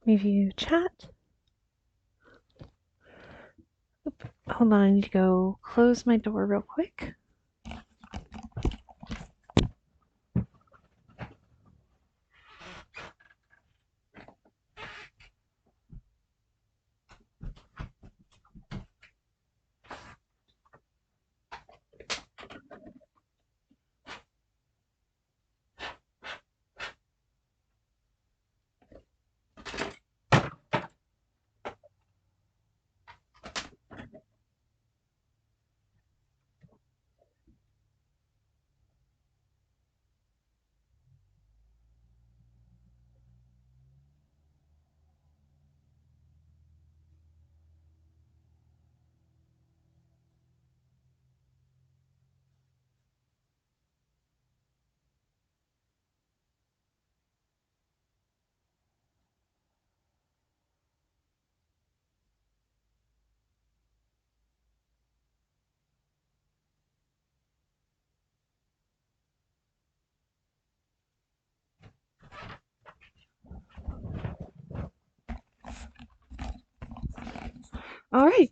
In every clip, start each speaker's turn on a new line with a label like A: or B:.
A: Review chat. Oop, hold on, I need to go close my door real quick. All right.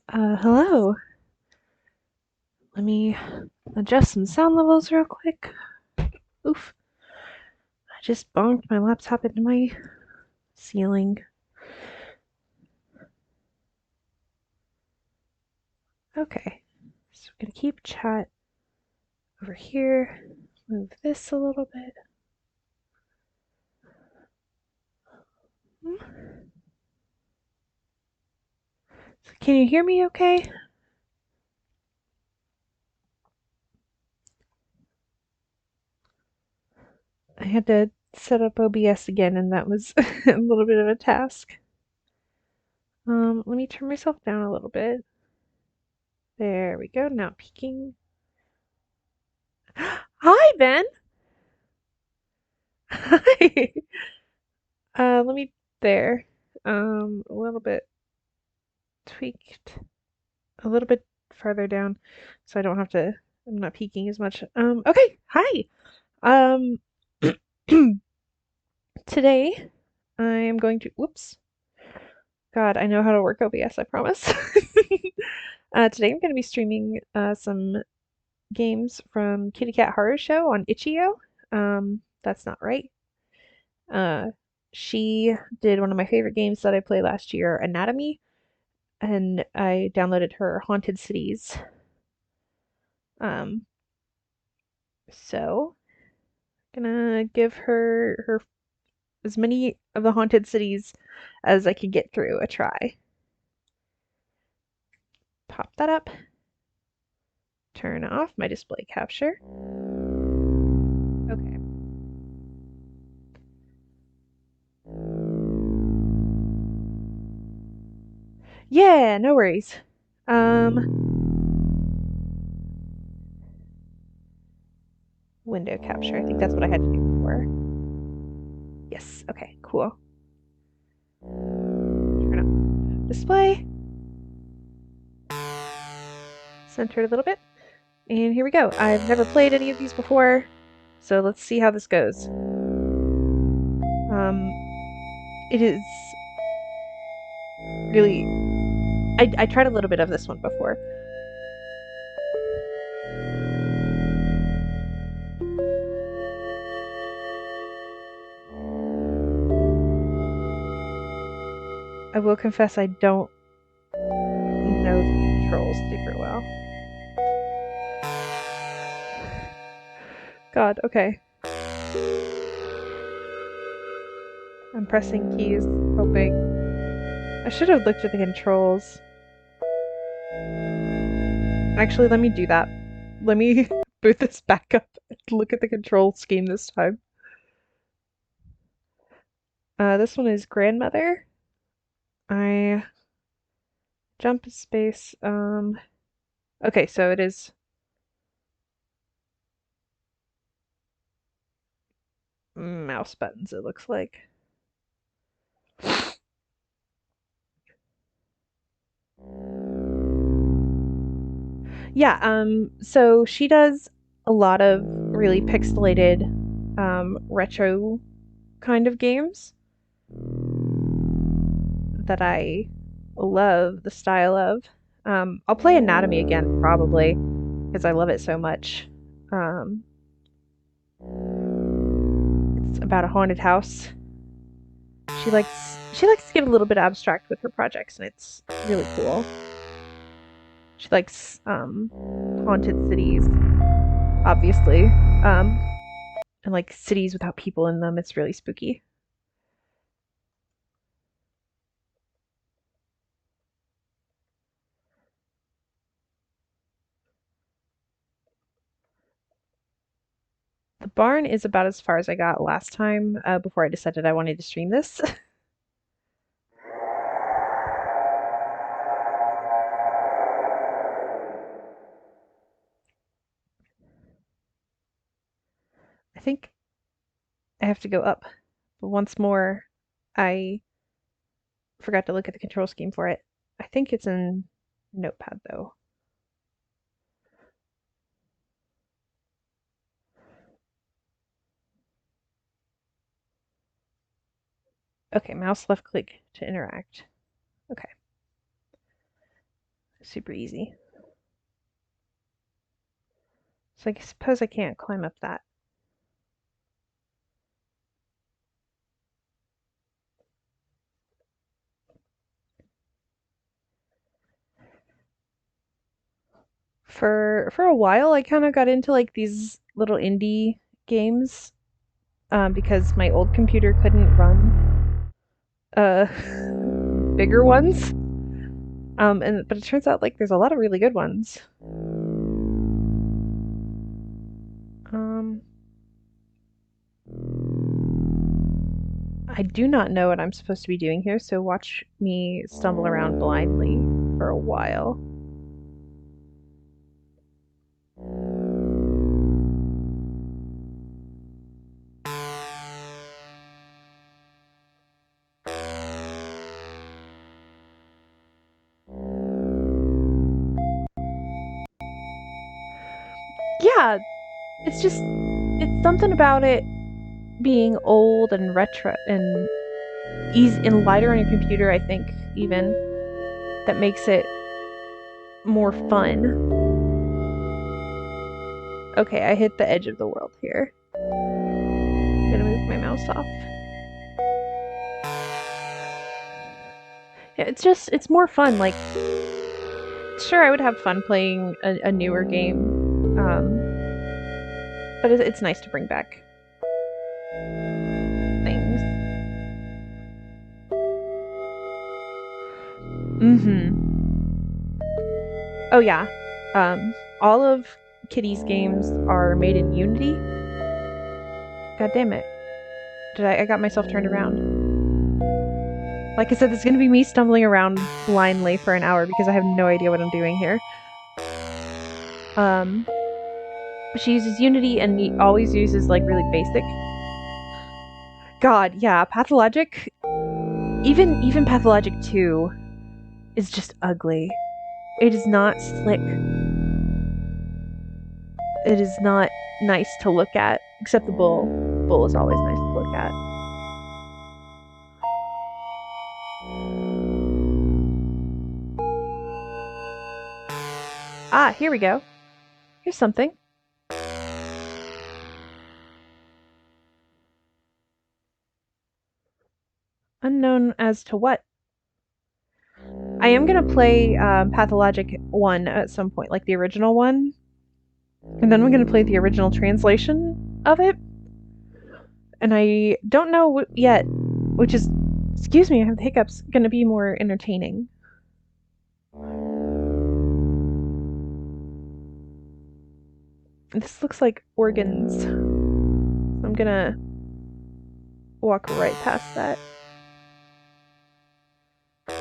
A: Hello. Let me adjust some sound levels real quick. Oof. I just bonked my laptop into my ceiling. Okay. So we're going to keep chat over here. Move this a little bit. So can you hear me okay? I had to set up OBS again, and that was a little bit of a task. Let me turn myself down a little bit. There we go. Now peeking. Hi, Ben. Hi. Let me there. A little bit tweaked, a little bit farther down, so I don't have to. I'm not peeking as much. Okay. Hi. Um, today I am going to. Whoops. God, I know how to work OBS. I promise. Today I'm going to be streaming some games from Kitty Cat Horror Show on Itch.io. That's not right. She did one of my favorite games that I played last year, Anatomy, and I downloaded her Haunted Cities. Um, so gonna give her as many of the Haunted Cities as I can get through a try. Pop that up. Turn off my display capture. Okay. Yeah, no worries. Window capture. I think that's what I had to do before. Yes, okay, cool. Turn on display. Center it a little bit. And here we go. I've never played any of these before, so let's see how this goes. It is really... I tried a little bit of this one before. I will confess I don't know the controls super well. God, okay. I'm pressing keys, hoping. I should have looked at the controls. Actually, let me do that. Let me boot this back up and look at the control scheme this time. This one is grandmother. I jump space. Okay, so it is mouse buttons, it looks like. Yeah, so she does a lot of really pixelated, retro kind of games. that I love the style of. I'll play Anatomy again probably because I love it so much. Um, it's about a haunted house. She likes to get a little bit abstract with her projects, and it's really cool. She likes haunted cities, obviously, and like cities without people in them. It's really spooky. The barn is about as far as I got last time before I decided I wanted to stream this. I think I have to go up. But once more, I forgot to look at the control scheme for it. I think it's in Notepad though. Okay, mouse left click to interact. Okay, super easy. So I suppose I can't climb up that. For a while, I kind of got into like these little indie games because my old computer couldn't run uh bigger ones. And but it turns out like there's a lot of really good ones. Um, I do not know what I'm supposed to be doing here, so watch me stumble around blindly for a while. Yeah, it's something about it being old and retro and easy and lighter on your computer, I think, even that makes it more fun. Okay, I hit the edge of the world here. I'm gonna move my mouse off. Yeah, it's more fun. Like, sure, I would have fun playing a newer game, but it's nice to bring back things. Oh yeah. All of Kitty's games are made in Unity. God damn it. I got myself turned around. Like I said, this is gonna be me stumbling around blindly for an hour because I have no idea what I'm doing here. Um, she uses Unity and always uses like really basic. God, yeah, Pathologic. Even Pathologic 2 is just ugly. It is not slick. It is not nice to look at, except the bull. The bull is always nice to look at. Ah, here we go. Here's something. Unknown as to what. I am gonna play Pathologic 1 at some point, like the original one. And then we're gonna play the original translation of it. And I don't know yet, which is, excuse me, I have the hiccups, gonna be more entertaining. This looks like organs. I'm gonna walk right past that. This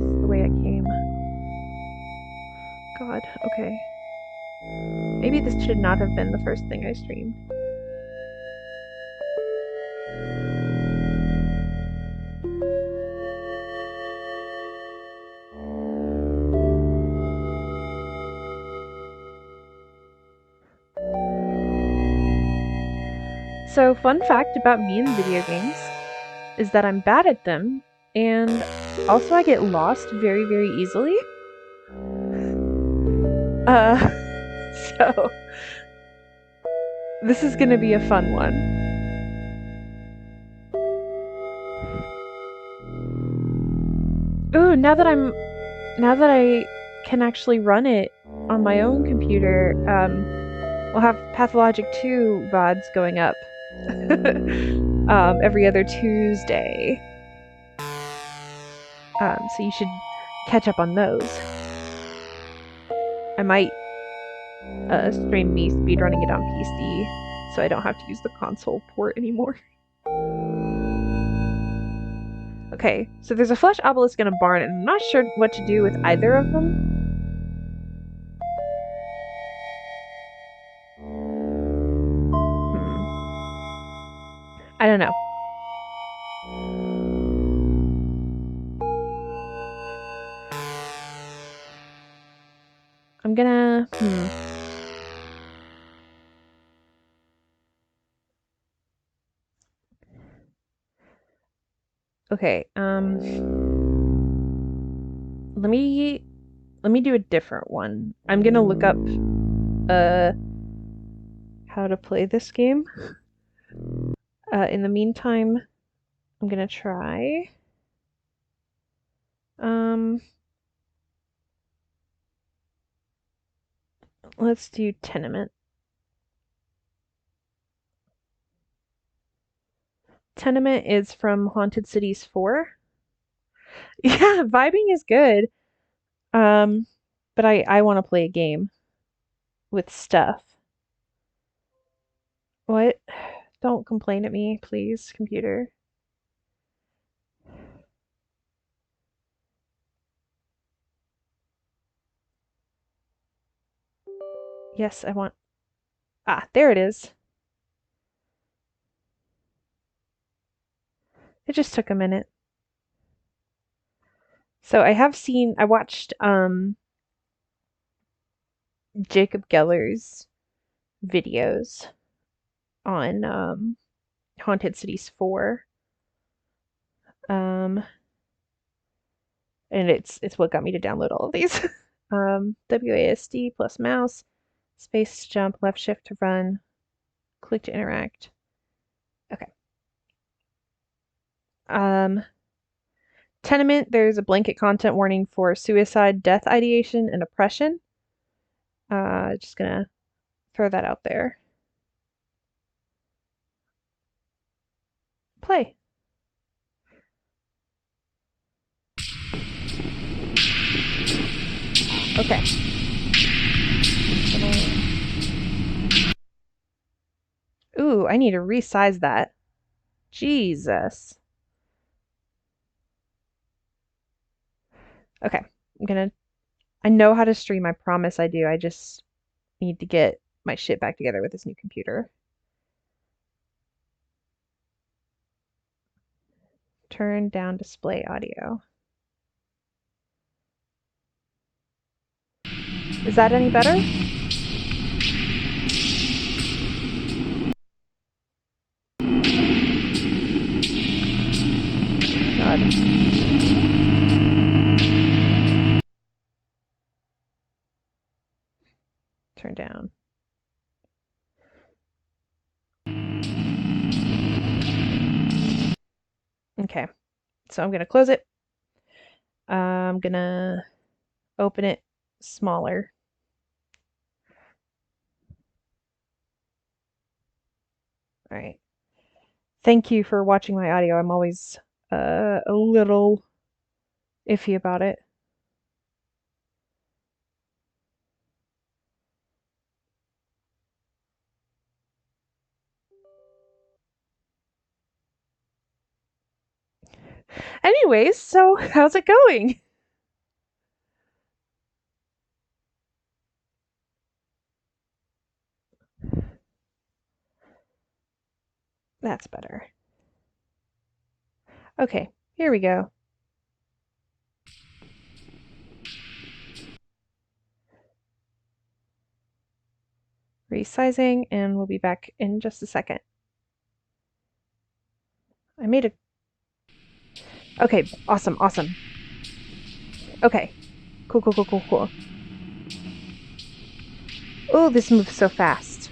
A: is the way I came. God, okay. Maybe this should not have been the first thing I streamed. So, fun fact about me in video games is that I'm bad at them, and also I get lost very, very easily. Uh, so this is gonna be a fun one. Ooh, now that I can actually run it on my own computer, we'll have Pathologic 2 VODs going up every other Tuesday. So you should catch up on those. I might stream me speedrunning it on PC, so I don't have to use the console port anymore. Okay, so there's a flesh obelisk in a barn, and I'm not sure what to do with either of them. I don't know. I'm gonna... Okay, let me do a different one. I'm gonna look up how to play this game. In the meantime, I'm gonna try. Let's do Tenement. Tenement is from Haunted Cities 4. Yeah, vibing is good. But I want to play a game with stuff. What? Don't complain at me, please, computer. Yes, I want... Ah, there it is. It just took a minute. So I watched Jacob Geller's videos on Haunted Cities 4. And it's what got me to download all of these. WASD plus mouse, space to jump, left shift to run, click to interact. Okay. Tenement, there's a blanket content warning for suicide, death ideation, and oppression. Just gonna throw that out there. Play. Okay. Ooh, I need to resize that. Jesus. Okay, I know how to stream, I promise I do. I just need to get my shit back together with this new computer. Turn down display audio. Is that any better? God. Turn down. Okay, so I'm gonna close it. I'm gonna open it smaller. All right. Thank you for watching my audio. I'm always a little iffy about it. Anyways, so how's it going? That's better. Okay, here we go. Resizing, and we'll be back in just a second. I made a... Okay, awesome, awesome. Okay. Cool, cool, cool, cool, cool. Oh, this moves so fast.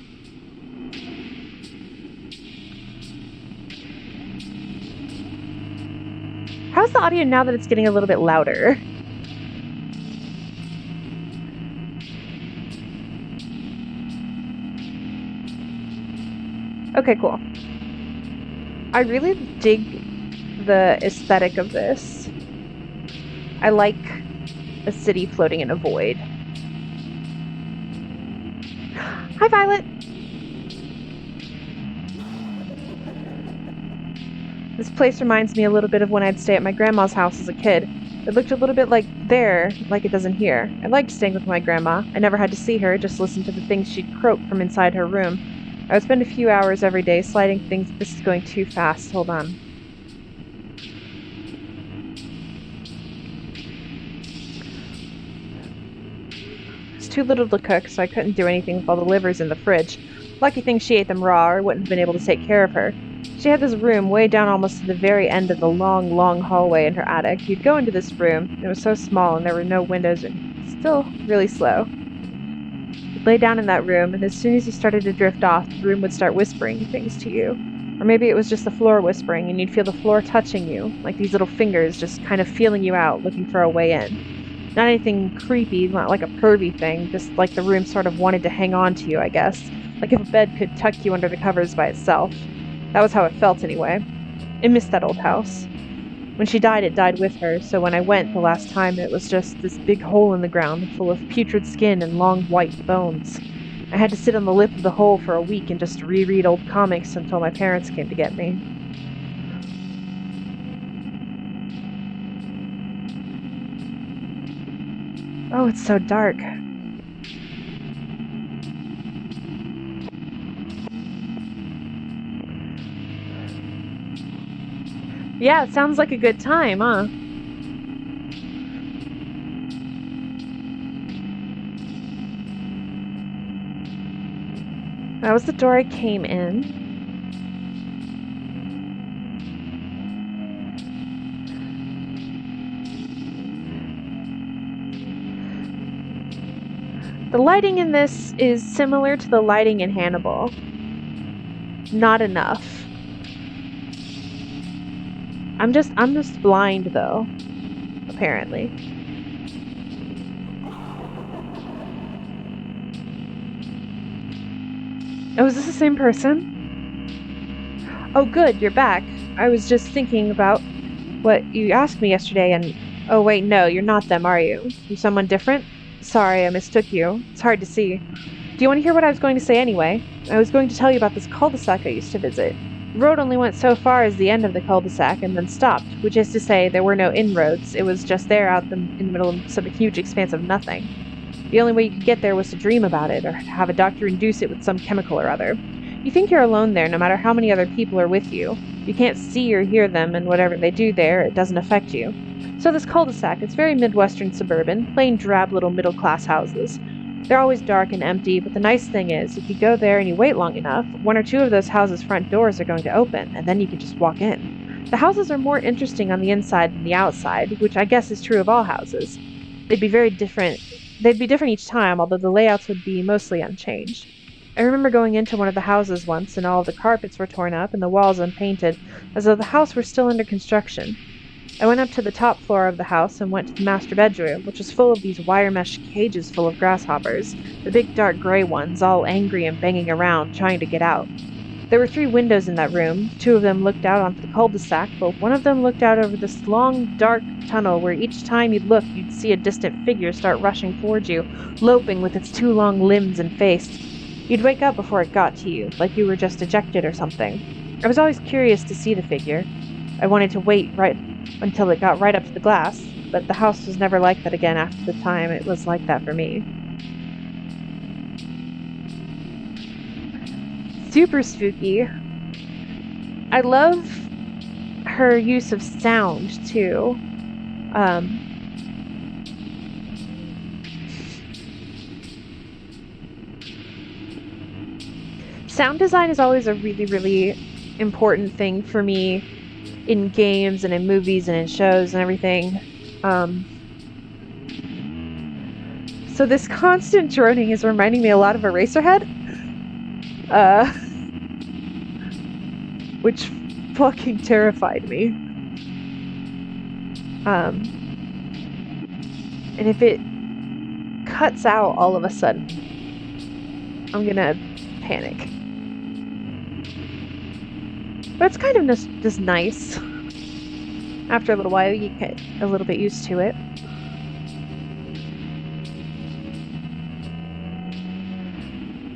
A: How's the audio now that it's getting a little bit louder? Okay, cool. I really dig the aesthetic of this. I like a city floating in a void. Hi, Violet! This place reminds me a little bit of when I'd stay at my grandma's house as a kid. It looked a little bit like there, like it does in here. I liked staying with my grandma. I never had to see her, just listen to the things she'd croak from inside her room. I would spend a few hours every day sliding things. This is going too fast. Hold on. It's too little to cook, so I couldn't do anything with all the livers in the fridge. Lucky thing she ate them raw, or I wouldn't have been able to take care of her. She had this room way down almost to the very end of the long, long hallway in her attic. You'd go into this room. It was so small and there were no windows and still really slow. You'd lay down in that room, and as soon as you started to drift off, the room would start whispering things to you. Or maybe it was just the floor whispering, and you'd feel the floor touching you, like these little fingers just kind of feeling you out, looking for a way in. Not anything creepy, not like a pervy thing, just like the room sort of wanted to hang on to you, I guess. Like if a bed could tuck you under the covers by itself. That was how it felt anyway. I missed that old house. When she died, it died with her, so when I went the last time, it was just this big hole in the ground full of putrid skin and long white bones. I had to sit on the lip of the hole for a week and just reread old comics until my parents came to get me. Oh, it's so dark. Yeah, it sounds like a good time, huh? That was the door I came in. The lighting in this is similar to the lighting in Hannibal. Not enough. I'm just blind though, apparently. Oh, is this the same person? Oh, good, you're back. I was just thinking about what you asked me yesterday and... Oh, wait, no, you're not them, are you? You're someone different? Sorry, I mistook you. It's hard to see. Do you want to hear what I was going to say anyway? I was going to tell you about this cul-de-sac I used to visit. The road only went so far as the end of the cul-de-sac and then stopped, which is to say there were no inroads. It was just there out in the middle of some huge expanse of nothing. The only way you could get there was to dream about it, or have a doctor induce it with some chemical or other. You think you're alone there, no matter how many other people are with you. You can't see or hear them, and whatever they do there, it doesn't affect you. So this cul-de-sac, it's very Midwestern suburban, plain drab little middle-class houses. They're always dark and empty, but the nice thing is, if you go there and you wait long enough, one or two of those houses' front doors are going to open, and then you can just walk in. The houses are more interesting on the inside than the outside, which I guess is true of all houses. They'd be different each time, although the layouts would be mostly unchanged. I remember going into one of the houses once, and all of the carpets were torn up and the walls unpainted, as though the house were still under construction. I went up to the top floor of the house and went to the master bedroom, which was full of these wire mesh cages full of grasshoppers, the big dark gray ones, all angry and banging around, trying to get out. There were 3 windows in that room. 2 of them looked out onto the cul-de-sac, but one of them looked out over this long, dark tunnel where each time you'd look, you'd see a distant figure start rushing towards you, loping with its 2 long limbs and face. You'd wake up before it got to you, like you were just ejected or something. I was always curious to see the figure. I wanted to wait right until it got right up to the glass, but the house was never like that again after the time it was like that for me. Super spooky. I love her use of sound, too. Sound design is always a really, really important thing for me in games and in movies and in shows and everything. So this constant droning is reminding me a lot of Eraserhead, which fucking terrified me. And if it cuts out all of a sudden, I'm gonna panic. But it's kind of just nice. After a little while, you get a little bit used to it.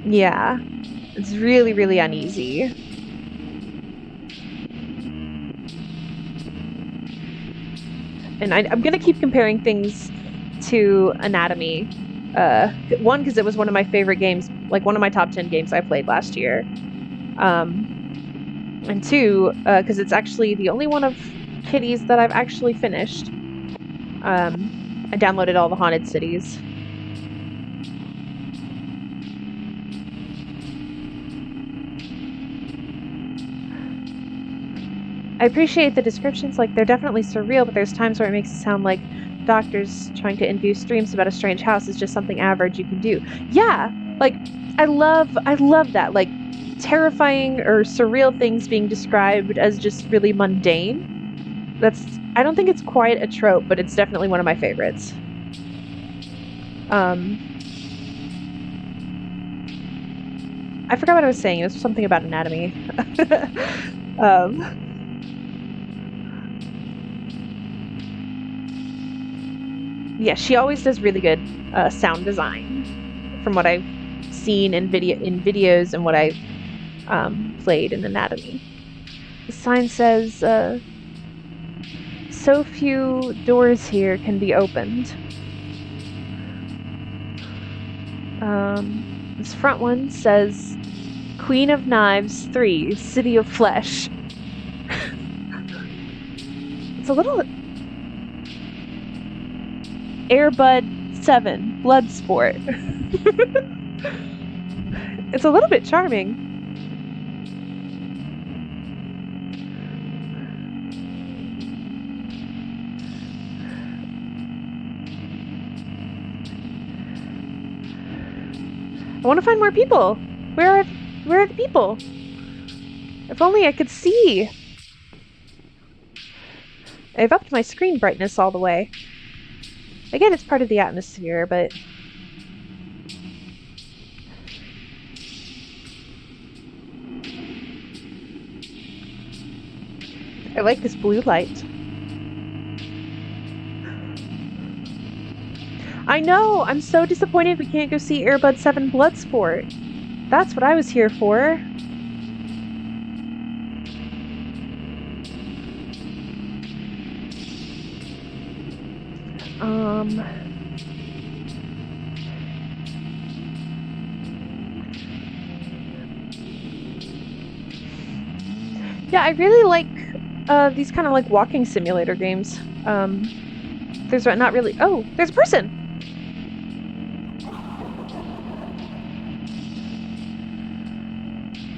A: Yeah, it's really, really uneasy. And I'm gonna keep comparing things to Anatomy. One, because it was one of my favorite games, like one of my top 10 games I played last year. And two, because it's actually the only one of Kitty's that I've actually finished. I downloaded all the Haunted Cities. I appreciate the descriptions, like they're definitely surreal, but there's times where it makes it sound like doctors trying to induce dreams about a strange house is just something average you can do. Yeah, like I love that, like terrifying or surreal things being described as just really mundane. I don't think it's quite a trope, but it's definitely one of my favorites. I forgot what I was saying. It was something about Anatomy. Yeah, she always does really good sound design, from what I've seen in videos and what I've played in Anatomy. The sign says, "So few doors here can be opened." This front one says, "Queen of Knives 3, City of Flesh." It's a little... Airbud 7, Bloodsport. It's a little bit charming. I want to find more people. Where are the people? If only I could see. I've upped my screen brightness all the way. Again, it's part of the atmosphere, but... I like this blue light. I know! I'm so disappointed we can't go see Airbud 7 Bloodsport. That's what I was here for. Yeah, I really like these kind of like walking simulator games. There's not really... Oh, there's a person!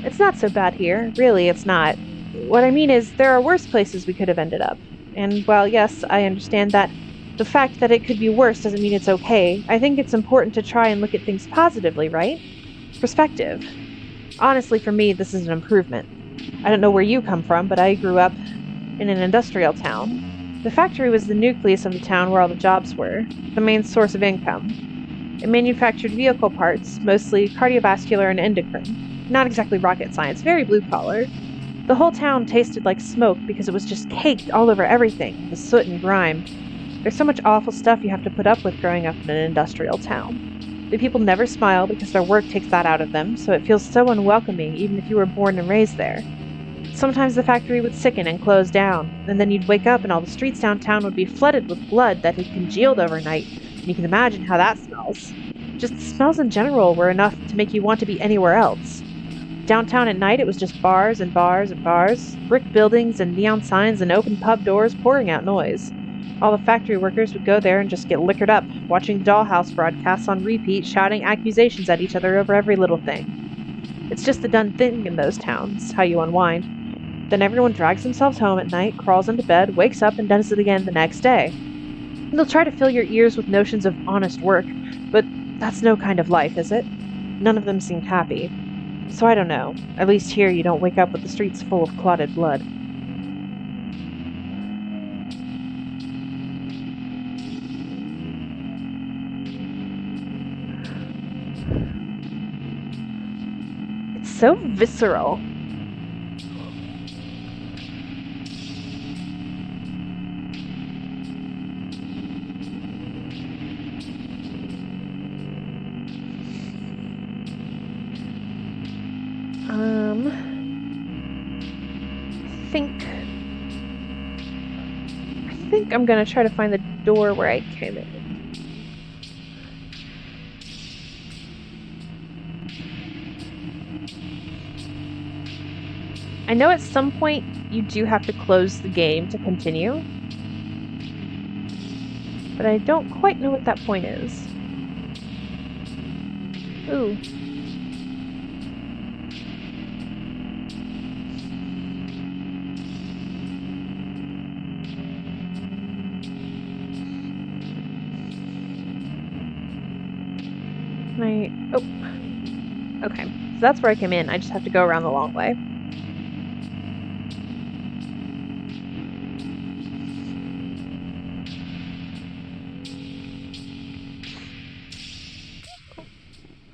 A: It's not so bad here. Really, it's not. What I mean is, there are worse places we could have ended up. And while, yes, I understand that the fact that it could be worse doesn't mean it's okay, I think it's important to try and look at things positively, right? Perspective. Honestly, for me, this is an improvement. I don't know where you come from, but I grew up in an industrial town. The factory was the nucleus of the town where all the jobs were, the main source of income. It manufactured vehicle parts, mostly cardiovascular and endocrine. Not exactly rocket science, very blue-collar. The whole town tasted like smoke because it was just caked all over everything, the soot and grime. There's so much awful stuff you have to put up with growing up in an industrial town. The people never smile because their work takes that out of them, so it feels so unwelcoming even if you were born and raised there. Sometimes the factory would sicken and close down, and then you'd wake up and all the streets downtown would be flooded with blood that had congealed overnight, and you can imagine how that smells. Just the smells in general were enough to make you want to be anywhere else. Downtown at night, it was just bars and bars and bars, brick buildings and neon signs and open pub doors pouring out noise. All the factory workers would go there and just get liquored up, watching Dollhouse broadcasts on repeat, shouting accusations at each other over every little thing. It's just the done thing in those towns, how you unwind. Then everyone drags themselves home at night, crawls into bed, wakes up, and does it again the next day. They'll try to fill your ears with notions of honest work, but that's no kind of life, is it? None of them seemed happy. So I don't know. At least here you don't wake up with the streets full of clotted blood. It's so visceral. I think I'm gonna try to find the door where I came in. I know at some point you do have to close the game to continue, but I don't quite know what that point is. Ooh. Oh. Okay, so that's where I came in. I just have to go around the long way.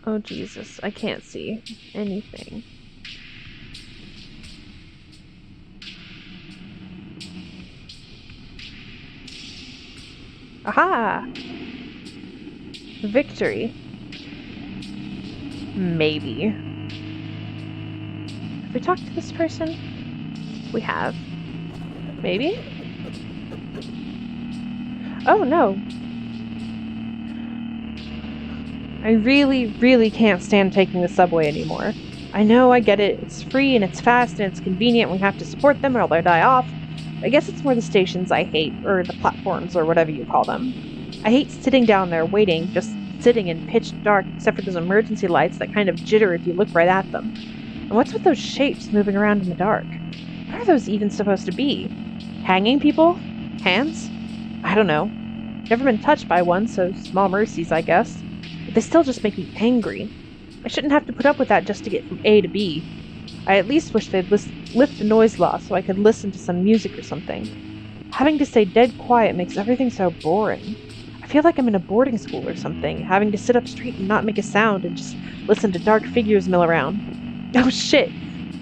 A: Oh, Jesus, I can't see anything. Aha! Victory. Maybe. Have we talked to this person? We have. Maybe? Oh, no. I really can't stand taking the subway anymore. I know, I get it. It's free and it's fast and it's convenient. We have to support them or they'll die off. I guess it's more the stations I hate, or the platforms, or whatever you call them. I hate sitting down there waiting, just sitting in pitch dark, except for those emergency lights that kind of jitter if you look right at them. And what's with those shapes moving around in the dark? What are those even supposed to be? Hanging people? Hands? I don't know. Never been touched by one, so small mercies, I guess. But they still just make me angry. I shouldn't have to put up with that just to get from A to B. I at least wish they'd lift the noise law so I could listen to some music or something. Having to stay dead quiet makes everything so boring. I feel like I'm in a boarding school or something, having to sit up straight and not make a sound and just listen to dark figures mill around. Oh shit!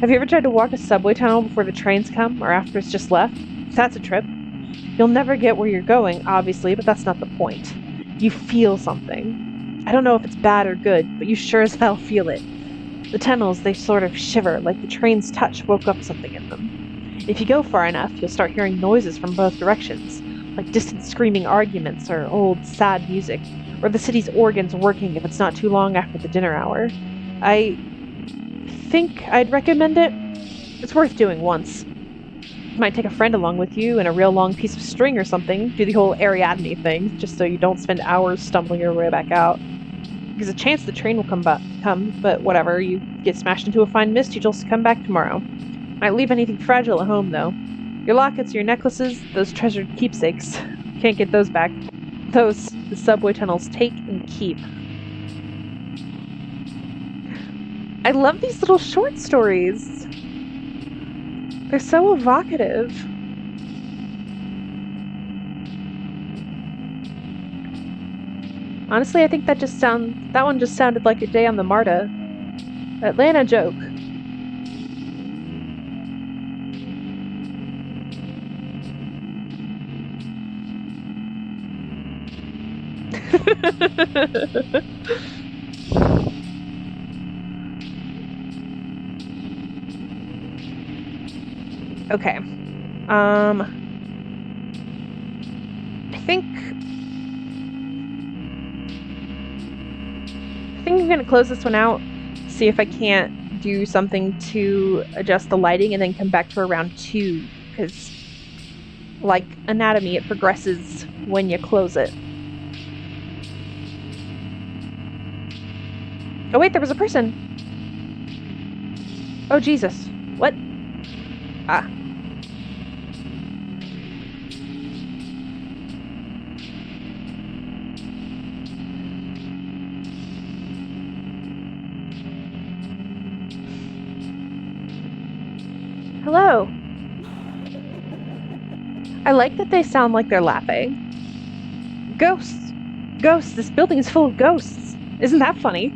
A: Have you ever tried to walk a subway tunnel before the trains come, or after it's just left? That's a trip. You'll never get where you're going, obviously, but that's not the point. You feel something. I don't know if it's bad or good, but you sure as hell feel it. The tunnels, they sort of shiver, like the train's touch woke up something in them. If you go far enough, you'll start hearing noises from both directions, like distant screaming arguments or old, sad music, or the city's organs working if it's not too long after the dinner hour. I think I'd recommend it. It's worth doing once. You might take a friend along with you and a real long piece of string or something, do the whole Ariadne thing, just so you don't spend hours stumbling your way back out. There's a chance the train will come, but whatever, you get smashed into a fine mist, you just come back tomorrow. Might leave anything fragile at home, though. Your lockets, your necklaces, those treasured keepsakes. Can't get those back. Those, the subway tunnels take and keep. I love these little short stories. They're so evocative. Honestly, I think that one just sounded like a day on the MARTA. Atlanta joke. Okay. I think I'm gonna close this one out, see if I can't do something to adjust the lighting, and then come back for round 2, because like anatomy, it progresses when you close it. Oh wait, there was a person! Oh Jesus. What? Ah. Hello. I like that they sound like they're laughing. Ghosts! Ghosts! This building is full of ghosts! Isn't that funny?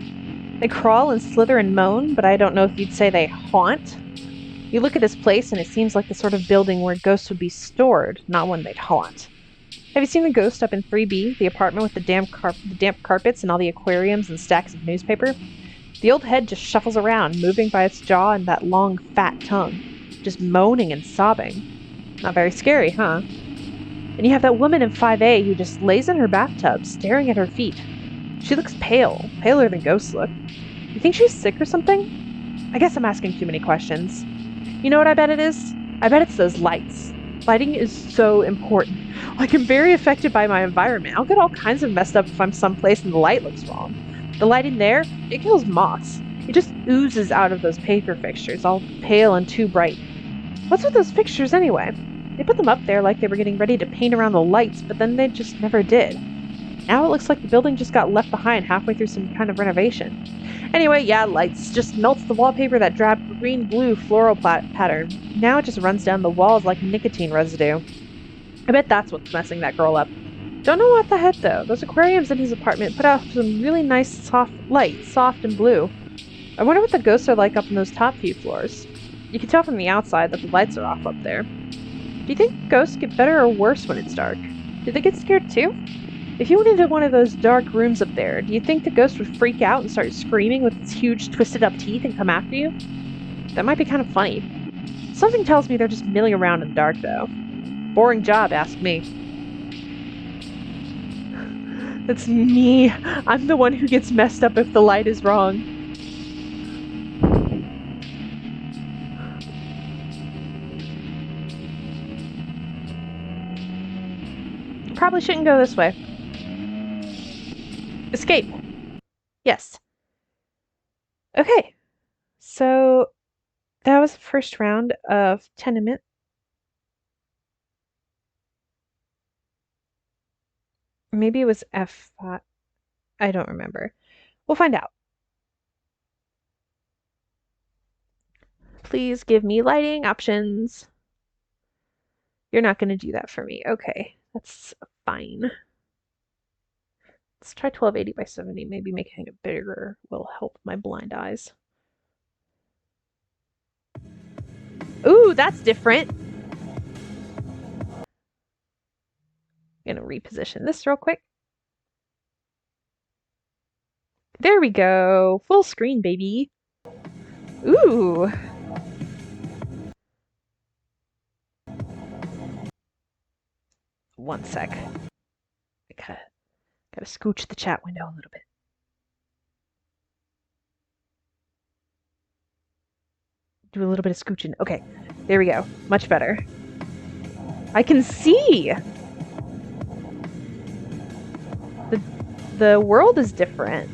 A: They crawl and slither and moan, but I don't know if you'd say they haunt. You look at this place and it seems like the sort of building where ghosts would be stored, not one they'd haunt. Have you seen the ghost up in 3B, the apartment with the damp carpets and all the aquariums and stacks of newspaper? The old head just shuffles around, moving by its jaw and that long, fat tongue, just moaning and sobbing. Not very scary, huh? And you have that woman in 5A who just lays in her bathtub, staring at her feet. She looks pale, paler than ghosts look. You think she's sick or something? I guess I'm asking too many questions. You know what I bet it is? I bet it's those lights. Lighting is so important. Like, I'm very affected by my environment. I'll get all kinds of messed up if I'm someplace and the light looks wrong. The light in there, it kills moths. It just oozes out of those paper fixtures, all pale and too bright. What's with those fixtures anyway? They put them up there like they were getting ready to paint around the lights, but then they just never did. Now it looks like the building just got left behind halfway through some kind of renovation. Anyway, yeah, lights. Just melts the wallpaper, that drab green-blue floral pattern. Now it just runs down the walls like nicotine residue. I bet that's what's messing that girl up. Don't know what the heck, though. Those aquariums in his apartment put out some really nice soft light, soft and blue. I wonder what the ghosts are like up in those top few floors. You can tell from the outside that the lights are off up there. Do you think ghosts get better or worse when it's dark? Do they get scared too? If you went into one of those dark rooms up there, do you think the ghost would freak out and start screaming with its huge twisted up teeth and come after you? That might be kind of funny. Something tells me they're just milling around in the dark, though. Boring job, ask me. That's me. I'm the one who gets messed up if the light is wrong. Probably shouldn't go this way. Escape. Yes. Okay. So that was the first round of Tenement. Maybe it was F5. I don't remember. We'll find out. Please give me lighting options. You're not going to do that for me. Okay, that's fine. Let's try 1280 by 70. Maybe making it bigger will help my blind eyes. Ooh, that's different. I'm gonna reposition this real quick. There we go. Full screen, baby. Ooh. One sec. I gotta scooch the chat window a little bit. Do a little bit of scooching. Okay, there we go. Much better. I can see! The world is different.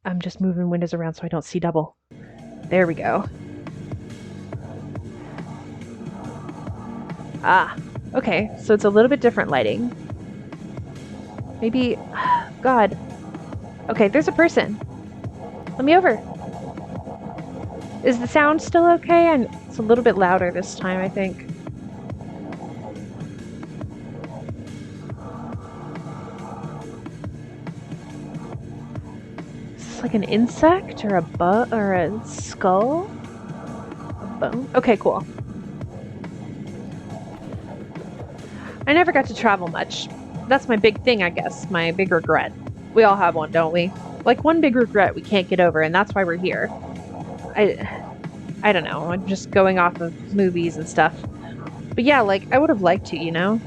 A: I'm just moving windows around so I don't see double. There we go. Ah, okay, so it's a little bit different lighting. Maybe, God. Okay, there's a person. Let me over. Is the sound still okay? And it's a little bit louder this time, I think. Is this like an insect or a bug or a skull? A bone? Okay, cool. I never got to travel much. That's my big thing, I guess. My big regret. We all have one, don't we? Like, one big regret we can't get over, and that's why we're here. I don't know. I'm just going off of movies and stuff. But yeah, like, I would have liked to, you know?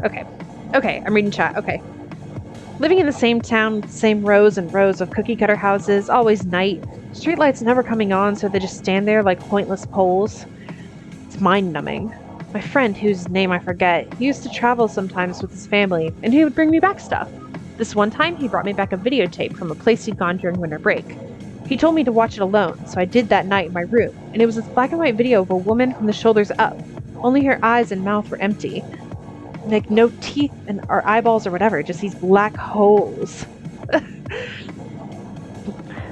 A: Okay. Okay, I'm reading chat. Okay. Living in the same town, same rows and rows of cookie-cutter houses, always night. Streetlights never coming on, so they just stand there like pointless poles. It's mind-numbing. My friend, whose name I forget, he used to travel sometimes with his family, and he would bring me back stuff. This one time, he brought me back a videotape from a place he'd gone during winter break. He told me to watch it alone, so I did that night in my room, and it was this black and white video of a woman from the shoulders up. Only her eyes and mouth were empty. Like, no teeth or eyeballs or whatever, just these black holes.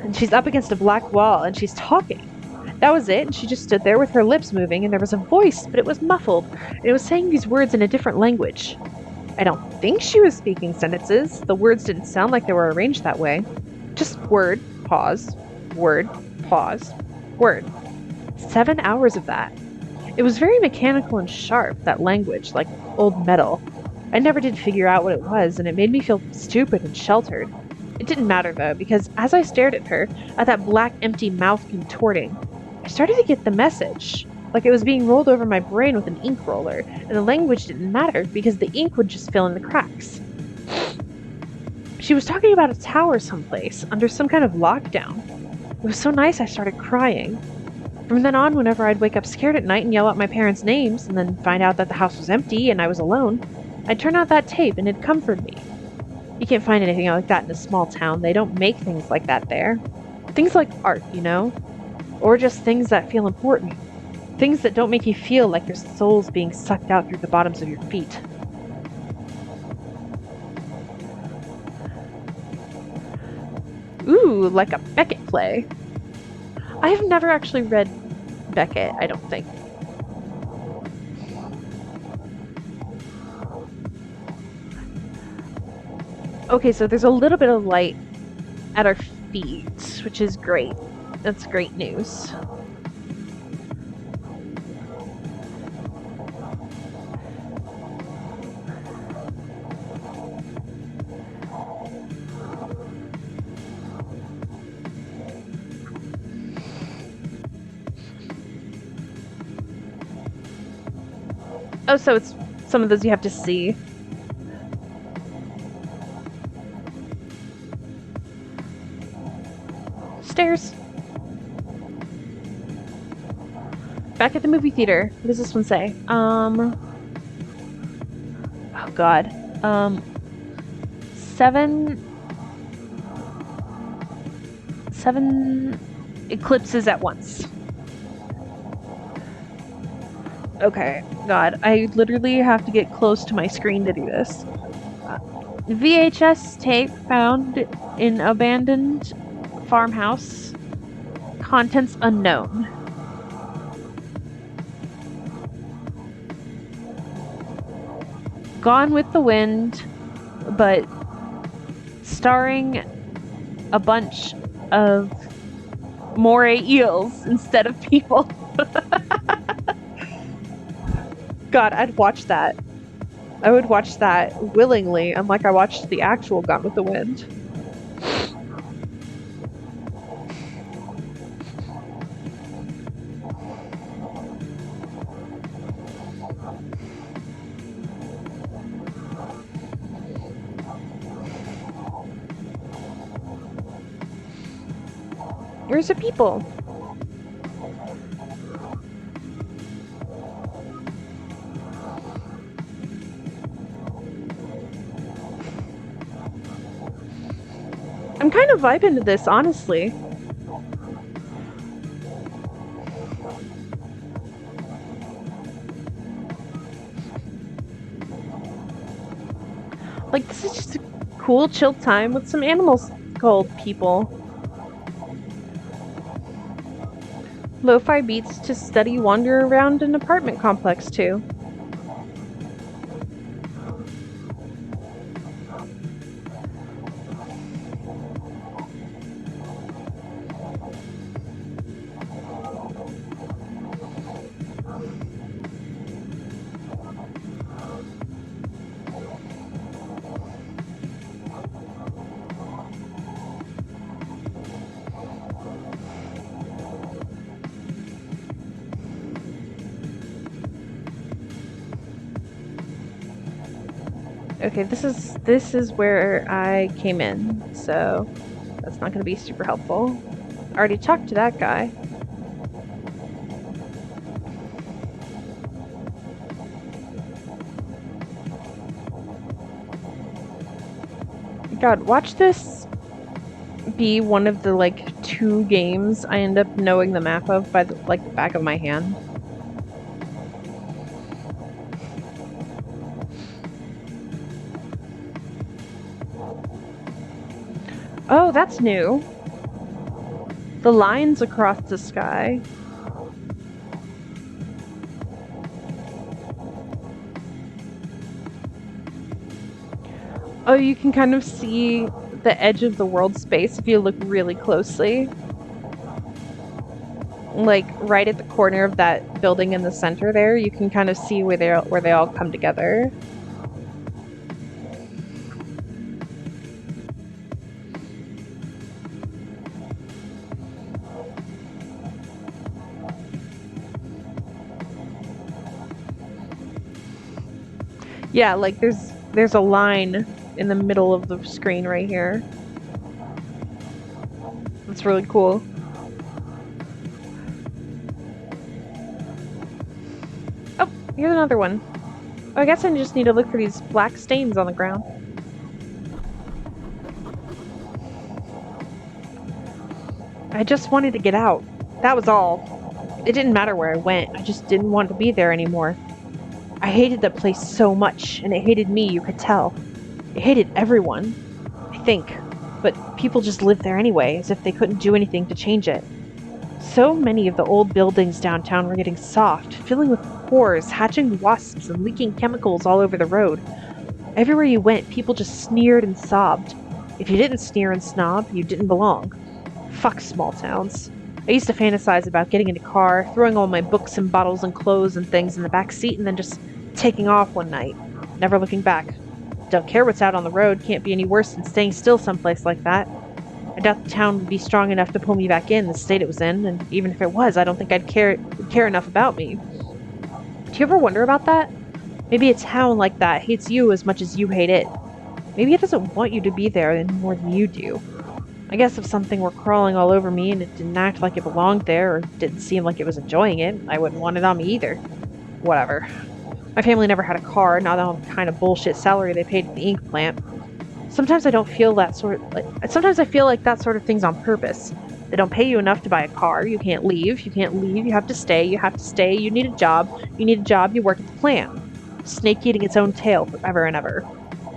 A: And she's up against a black wall, and she's talking. That was it, and she just stood there with her lips moving, and there was a voice, but it was muffled, and it was saying these words in a different language. I don't think she was speaking sentences. The words didn't sound like they were arranged that way. Just word, pause, word, pause, word. 7 hours of that. It was very mechanical and sharp, that language, like old metal. I never did figure out what it was, and it made me feel stupid and sheltered. It didn't matter, though, because as I stared at her, at that black, empty mouth contorting, I started to get the message. Like it was being rolled over my brain with an ink roller, and the language didn't matter because the ink would just fill in the cracks. She was talking about a tower someplace, under some kind of lockdown. It was so nice I started crying. From then on, whenever I'd wake up scared at night and yell out my parents' names, and then find out that the house was empty and I was alone, I'd turn out that tape and it'd comfort me. You can't find anything like that in a small town. They don't make things like that there. Things like art, you know? Or just things that feel important. Things that don't make you feel like your soul's being sucked out through the bottoms of your feet. Ooh, like a Beckett play. I have never actually read Beckett, I don't think. Okay, so there's a little bit of light at our feet, which is great. That's great news. Oh, so it's some of those you have to see. Stairs. Back at the movie theater. What does this one say? Oh god. 7 eclipses at once. Okay, god, I literally have to get close to my screen to do this. VHS tape found in abandoned farmhouse. Contents unknown. Gone with the Wind, but starring a bunch of moray eels instead of people. God, I'd watch that. I would watch that willingly, unlike I watched the actual Gone with the Wind. Where's the people? I'm kind of vibing to this, honestly. Like, this is just a cool, chill time with some animals called people. Lo-fi beats to steady wander around an apartment complex, too. Okay, this is where I came in, so that's not going to be super helpful. I already talked to that guy. God, watch this be one of the like 2 games I end up knowing the map of by the back of my hand. Oh, that's new. The lines across the sky. Oh, you can kind of see the edge of the world space if you look really closely. Like right at the corner of that building in the center there, you can kind of see where they all come together. Yeah, like there's a line in the middle of the screen right here. That's really cool. Oh, here's another one. Oh, I guess I just need to look for these black stains on the ground. I just wanted to get out. That was all. It didn't matter where I went. I just didn't want to be there anymore. I hated that place so much, and it hated me, you could tell. It hated everyone, I think. But people just lived there anyway, as if they couldn't do anything to change it. So many of the old buildings downtown were getting soft, filling with pores, hatching wasps, and leaking chemicals all over the road. Everywhere you went, people just sneered and sobbed. If you didn't sneer and snob, you didn't belong. Fuck small towns. I used to fantasize about getting in a car, throwing all my books and bottles and clothes and things in the back seat, and then just taking off one night, never looking back. Don't care what's out on the road, can't be any worse than staying still someplace like that. I doubt the town would be strong enough to pull me back in the state it was in, and even if it was, I don't think I'd care enough about me. Do you ever wonder about that? Maybe a town like that hates you as much as you hate it. Maybe it doesn't want you to be there any more than you do. I guess if something were crawling all over me and it didn't act like it belonged there or didn't seem like it was enjoying it, I wouldn't want it on me either. Whatever. My family never had a car, not on the kind of bullshit salary they paid at the ink plant. Sometimes I don't feel that sort like sometimes I feel like that sort of thing's on purpose. They don't pay you enough to buy a car. You can't leave. You can't leave. You have to stay. You have to stay. You need a job. You need a job. You work at the plant. Snake eating its own tail forever and ever.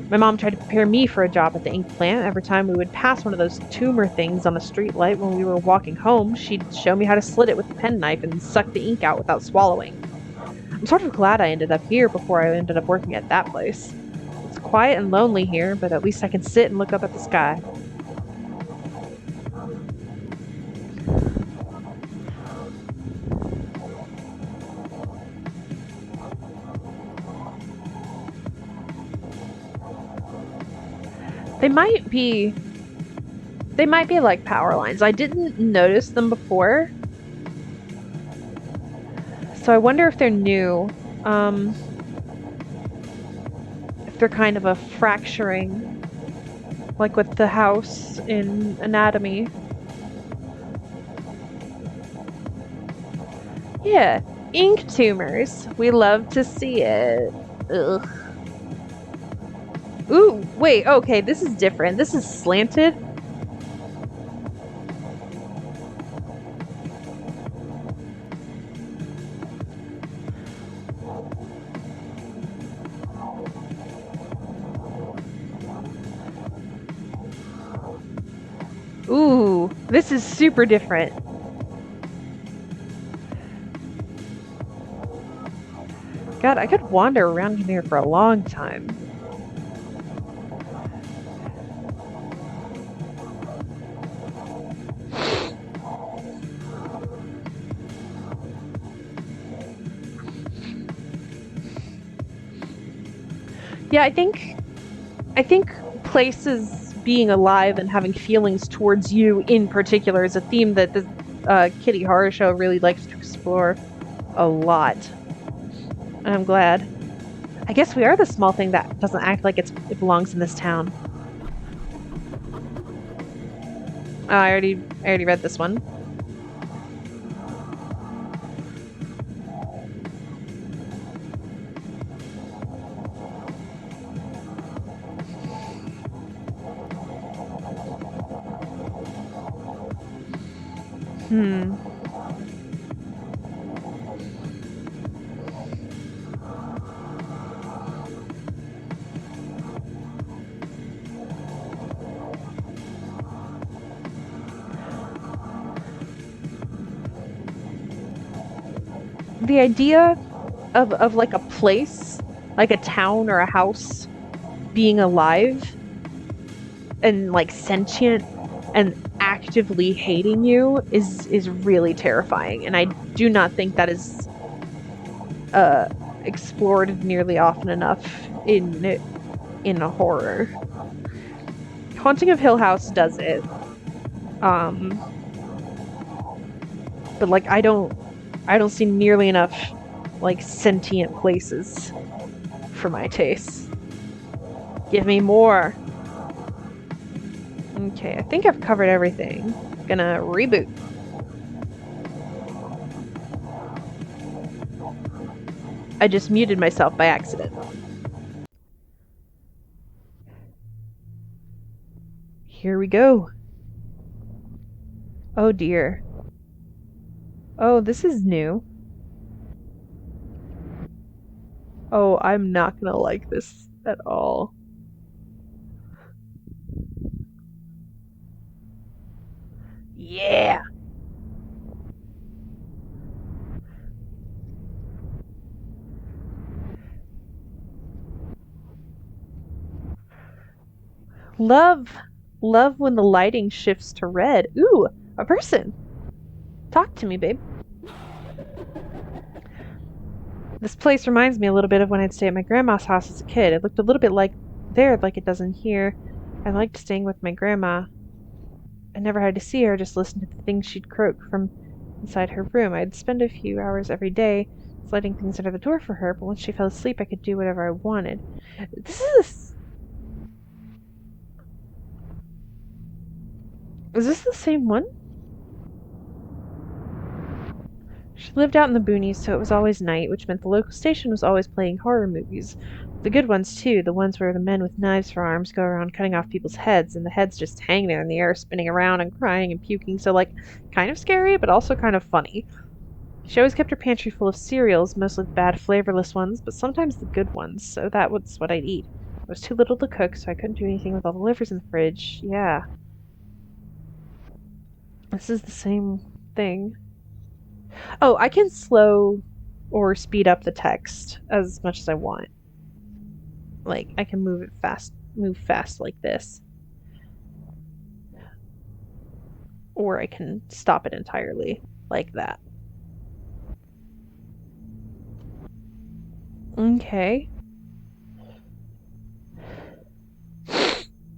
A: My mom tried to prepare me for a job at the ink plant. Every time we would pass one of those tumor things on the street light when we were walking home, she'd show me how to slit it with a penknife and suck the ink out without swallowing. I'm sort of glad I ended up here before I ended up working at that place. It's quiet and lonely here, but at least I can sit and look up at the sky. They might be they might be like power lines. I didn't notice them before. So I wonder if they're new. If they're kind of a fracturing, like with the house in Anatomy. Yeah, ink tumors. We love to see it. Ugh. Ooh, wait, okay, this is different. This is slanted. Ooh, this is super different. God, I could wander around in here for a long time. Yeah, I think places being alive and having feelings towards you in particular is a theme that the Kitty Horror Show really likes to explore a lot. And I'm glad. I guess we are the small thing that doesn't act like it belongs in this town. Oh, I already read this one. Hmm. The idea of like a place, like a town or a house being alive and like sentient and actively hating you is really terrifying, and I do not think that is uh explored nearly often enough in a horror. Haunting of Hill House does it, um, but like I don't see nearly enough like sentient places for my taste. Give me more. Okay, I think I've covered everything. Gonna reboot. I just muted myself by accident. Here we go. Oh dear. Oh, this is new. Oh, I'm not gonna like this at all. Yeah. Love. Love when the lighting shifts to red. Ooh, a person. Talk to me, babe. This place reminds me a little bit of when I'd stay at my grandma's house as a kid. It looked a little bit like there, like it does in here. I liked staying with my grandma. I never had to see her, just listen to the things she'd croak from inside her room. I'd spend a few hours every day sliding things under the door for her, but once she fell asleep, I could do whatever I wanted. This is this the same one? She lived out in the boonies, so it was always night, which meant the local station was always playing horror movies. The good ones, too, the ones where the men with knives for arms go around cutting off people's heads, and the heads just hang there in the air, spinning around and crying and puking, so, like, kind of scary, but also kind of funny. She always kept her pantry full of cereals, mostly the bad, flavorless ones, but sometimes the good ones, so that was what I'd eat. I was too little to cook, so I couldn't do anything with all the livers in the fridge. Yeah, this is the same thing. Oh, I can slow or speed up the text as much as I want. Like I can move fast like this, or I can stop it entirely like that. Okay.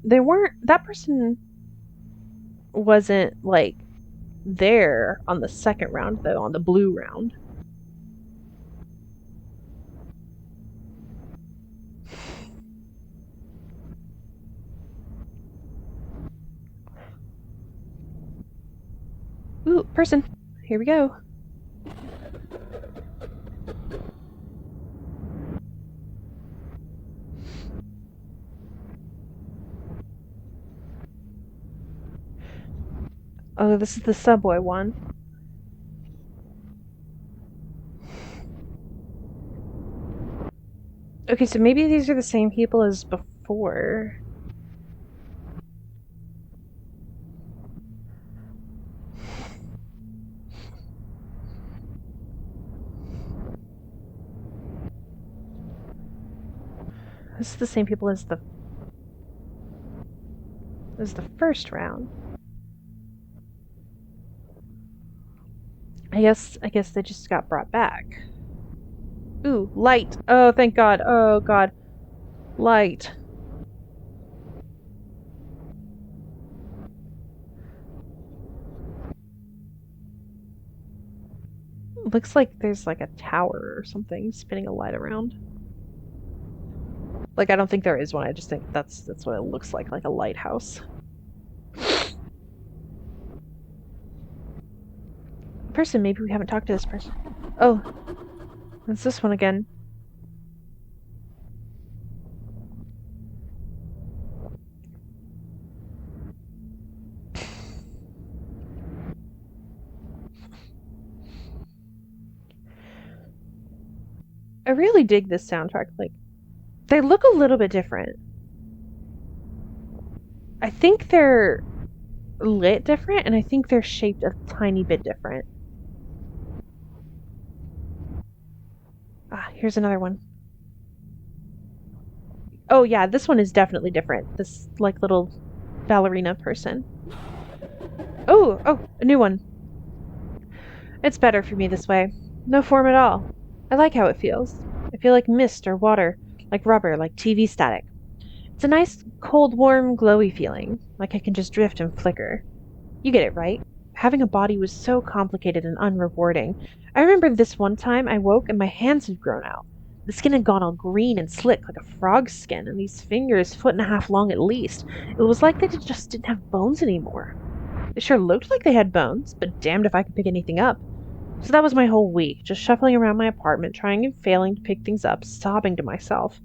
A: They weren't that person wasn't like there on the second round though, on the blue round. Ooh, person. Here we go. Oh, this is the subway one. Okay, so maybe these are the same people as before. This is the same people as the first round. I guess they just got brought back. Ooh, light. Oh, thank God. Oh God. Light. Looks like there's like a tower or something spinning a light around. Like I don't think there is one. I just think that's what it looks like a lighthouse. Person, maybe we haven't talked to this person. Oh, it's this one again. I really dig this soundtrack. Like, they look a little bit different. I think they're lit different, and I think they're shaped a tiny bit different. Ah, here's another one. Oh yeah, this one is definitely different. This like little ballerina person. Oh, a new one. It's better for me this way. No form at all. I like how it feels. I feel like mist or water, like rubber, like TV static. It's a nice, cold, warm, glowy feeling, like I can just drift and flicker. You get it, right? Having a body was so complicated and unrewarding. I remember this one time I woke and my hands had grown out. The skin had gone all green and slick like a frog's skin, and these fingers, 1.5 feet long at least. It was like they just didn't have bones anymore. They sure looked like they had bones, but damned if I could pick anything up. So that was my whole week, just shuffling around my apartment, trying and failing to pick things up, sobbing to myself.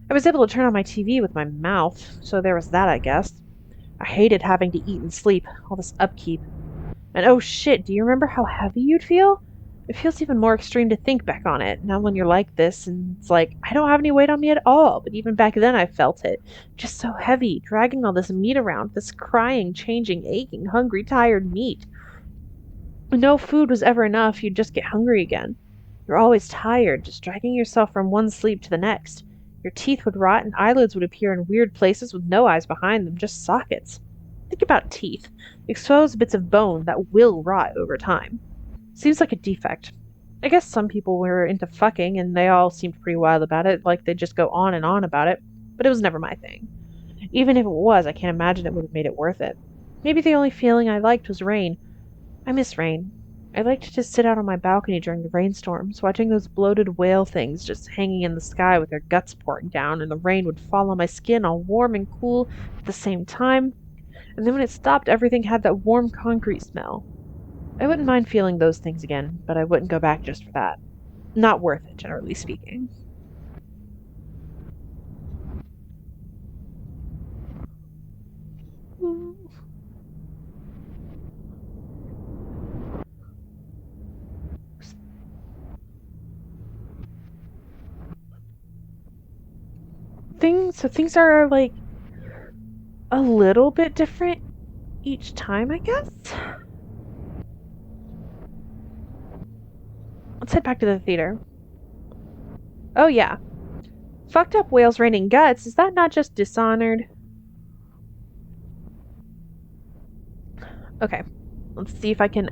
A: I was able to turn on my TV with my mouth, so there was that, I guess. I hated having to eat and sleep, all this upkeep. And oh shit, do you remember how heavy you'd feel? It feels even more extreme to think back on it, now when you're like this, and it's like, I don't have any weight on me at all, but even back then I felt it. Just so heavy, dragging all this meat around, this crying, changing, aching, hungry, tired meat. No food was ever enough, you'd just get hungry again. You're always tired, just dragging yourself from one sleep to the next. Your teeth would rot and eyelids would appear in weird places with no eyes behind them, just sockets. Think about teeth. Exposed bits of bone that will rot over time. Seems like a defect. I guess some people were into fucking and they all seemed pretty wild about it, like they'd just go on and on about it, but it was never my thing. Even if it was, I can't imagine it would have made it worth it. Maybe the only feeling I liked was rain. I miss rain. I liked to just sit out on my balcony during the rainstorms, watching those bloated whale things just hanging in the sky with their guts pouring down, and the rain would fall on my skin all warm and cool at the same time. And then when it stopped, everything had that warm concrete smell. I wouldn't mind feeling those things again, but I wouldn't go back just for that. Not worth it, generally speaking. Things are like a little bit different each time, I guess. Let's head back to the theater. Oh yeah. Fucked up whales raining guts, is that not just Dishonored? Okay. Let's see if I can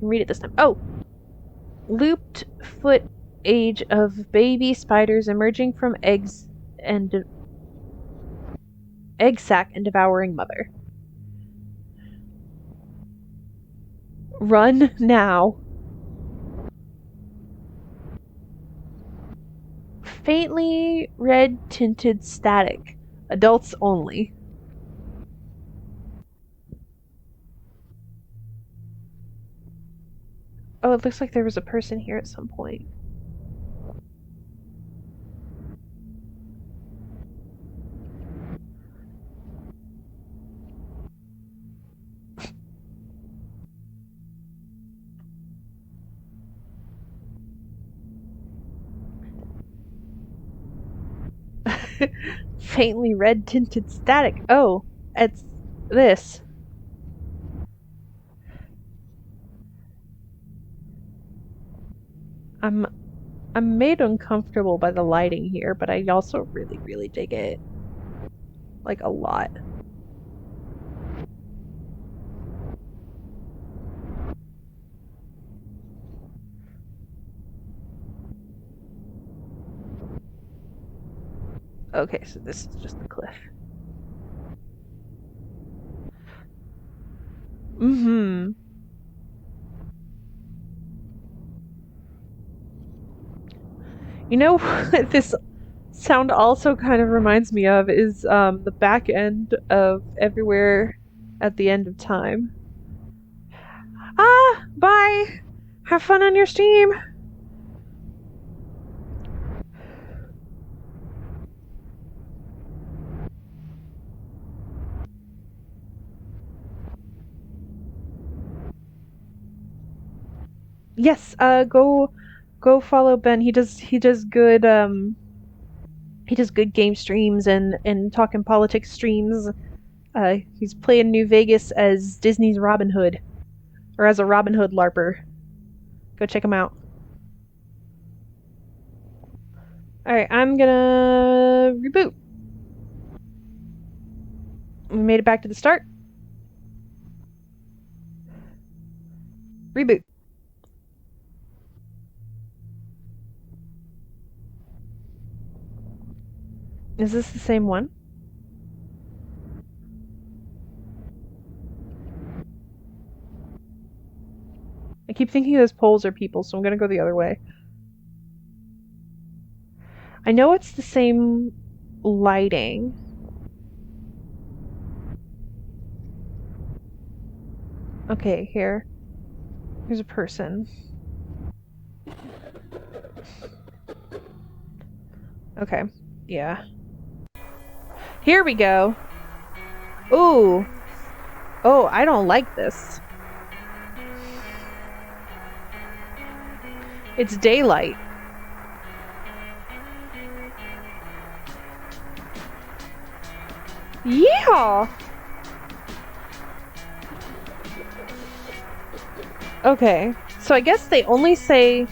A: read it this time. Oh! Looped foot age of baby spiders emerging from and egg sac and devouring mother. Run now. Faintly red tinted static. Adults only. Oh, it looks like there was a person here at some point. Faintly red tinted static. Oh, it's this. I'm I'm made uncomfortable by the lighting here, but I also really, really dig it. Like a lot. Okay, so this is just the cliff. Mm-hmm. You know what this sound also kind of reminds me of is the back end of Everywhere at the End of Time. Ah, bye. Have fun on your stream. Yes, go Go follow Ben. He does good game streams and talking politics streams. He's playing New Vegas as Disney's Robin Hood, or as a Robin Hood LARPer. Go check him out. Alright, I'm gonna reboot. We made it back to the start. Reboot. Is this the same one? I keep thinking those poles are people, so I'm gonna go the other way. I know it's the same lighting. Okay, here. Here's a person. Okay, yeah. Here we go. Ooh. Oh, I don't like this. It's daylight. Yeah! Okay, so I guess they only say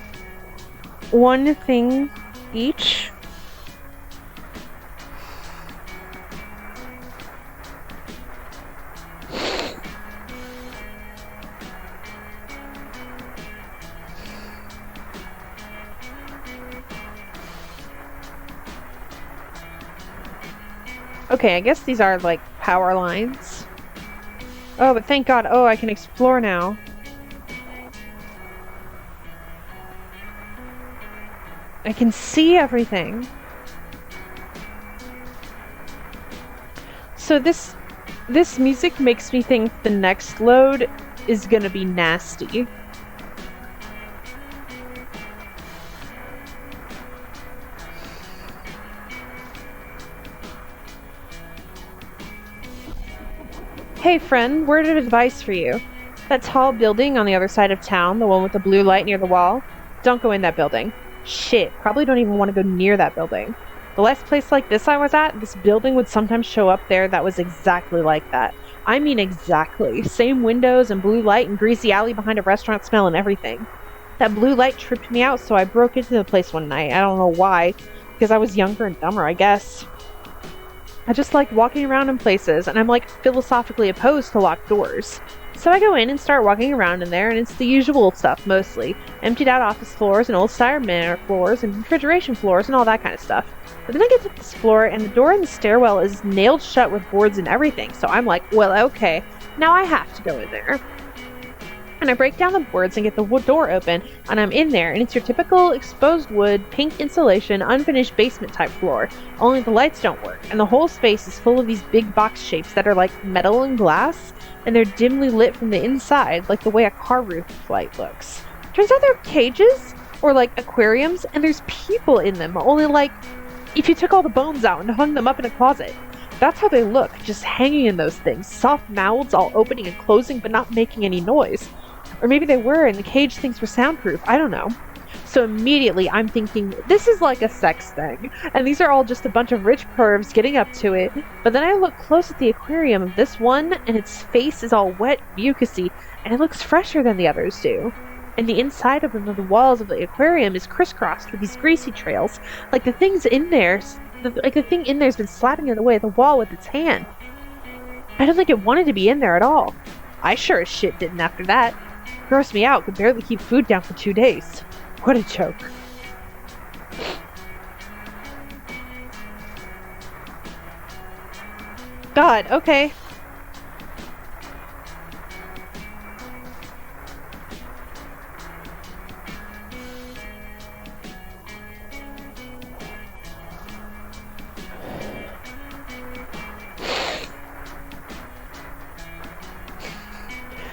A: one thing each. Okay, I guess these are like power lines. Oh, but thank God. Oh, I can explore now. I can see everything. So this music makes me think the next load is gonna be nasty. Hey friend, word of advice for you. That tall building on the other side of town, the one with the blue light near the wall, don't go in that building. Shit, probably don't even want to go near that building. The last place like this I was at, this building would sometimes show up there that was exactly like that. I mean exactly. Same windows and blue light and greasy alley behind a restaurant smell and everything. That blue light tripped me out, so I broke into the place one night. I don't know why, because I was younger and dumber, I guess. I just like walking around in places, and I'm like philosophically opposed to locked doors. So I go in and start walking around in there, and it's the usual stuff mostly. Emptied out office floors and old styrofoam floors and refrigeration floors and all that kind of stuff. But then I get to this floor, and the door in the stairwell is nailed shut with boards and everything, so I'm like, well, okay, now I have to go in there. And I break down the boards and get the door open, and I'm in there, and it's your typical exposed wood, pink insulation, unfinished basement type floor. Only the lights don't work, and the whole space is full of these big box shapes that are like metal and glass, and they're dimly lit from the inside, like the way a car roof light looks. Turns out they're cages, or like aquariums, and there's people in them, only like if you took all the bones out and hung them up in a closet. That's how they look, just hanging in those things, soft mouths all opening and closing but not making any noise. Or maybe they were, and the cage things were soundproof. I don't know. So immediately I'm thinking, this is like a sex thing. And these are all just a bunch of rich pervs getting up to it. But then I look close at the aquarium of this one, and its face is all wet, mucusy, and it looks fresher than the others do. And the inside of them, of the walls of the aquarium, is crisscrossed with these greasy trails. Like the things in there, like the thing in there's been slapping away at the wall with its hand. I don't think it wanted to be in there at all. I sure as shit didn't after that. Grossed me out, could barely keep food down for 2 days. What a joke. God, okay.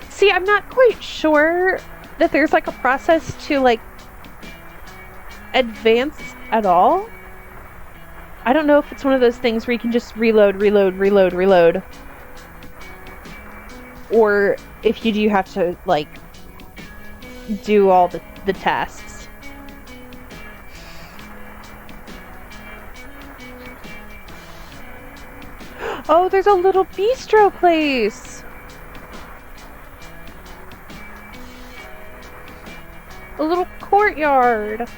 A: See, I'm not quite sure that there's like a process to like advance at all. I don't know if it's one of those things where you can just reload, or if you do have to like do all the tasks. Oh, there's a little bistro place! A little courtyard!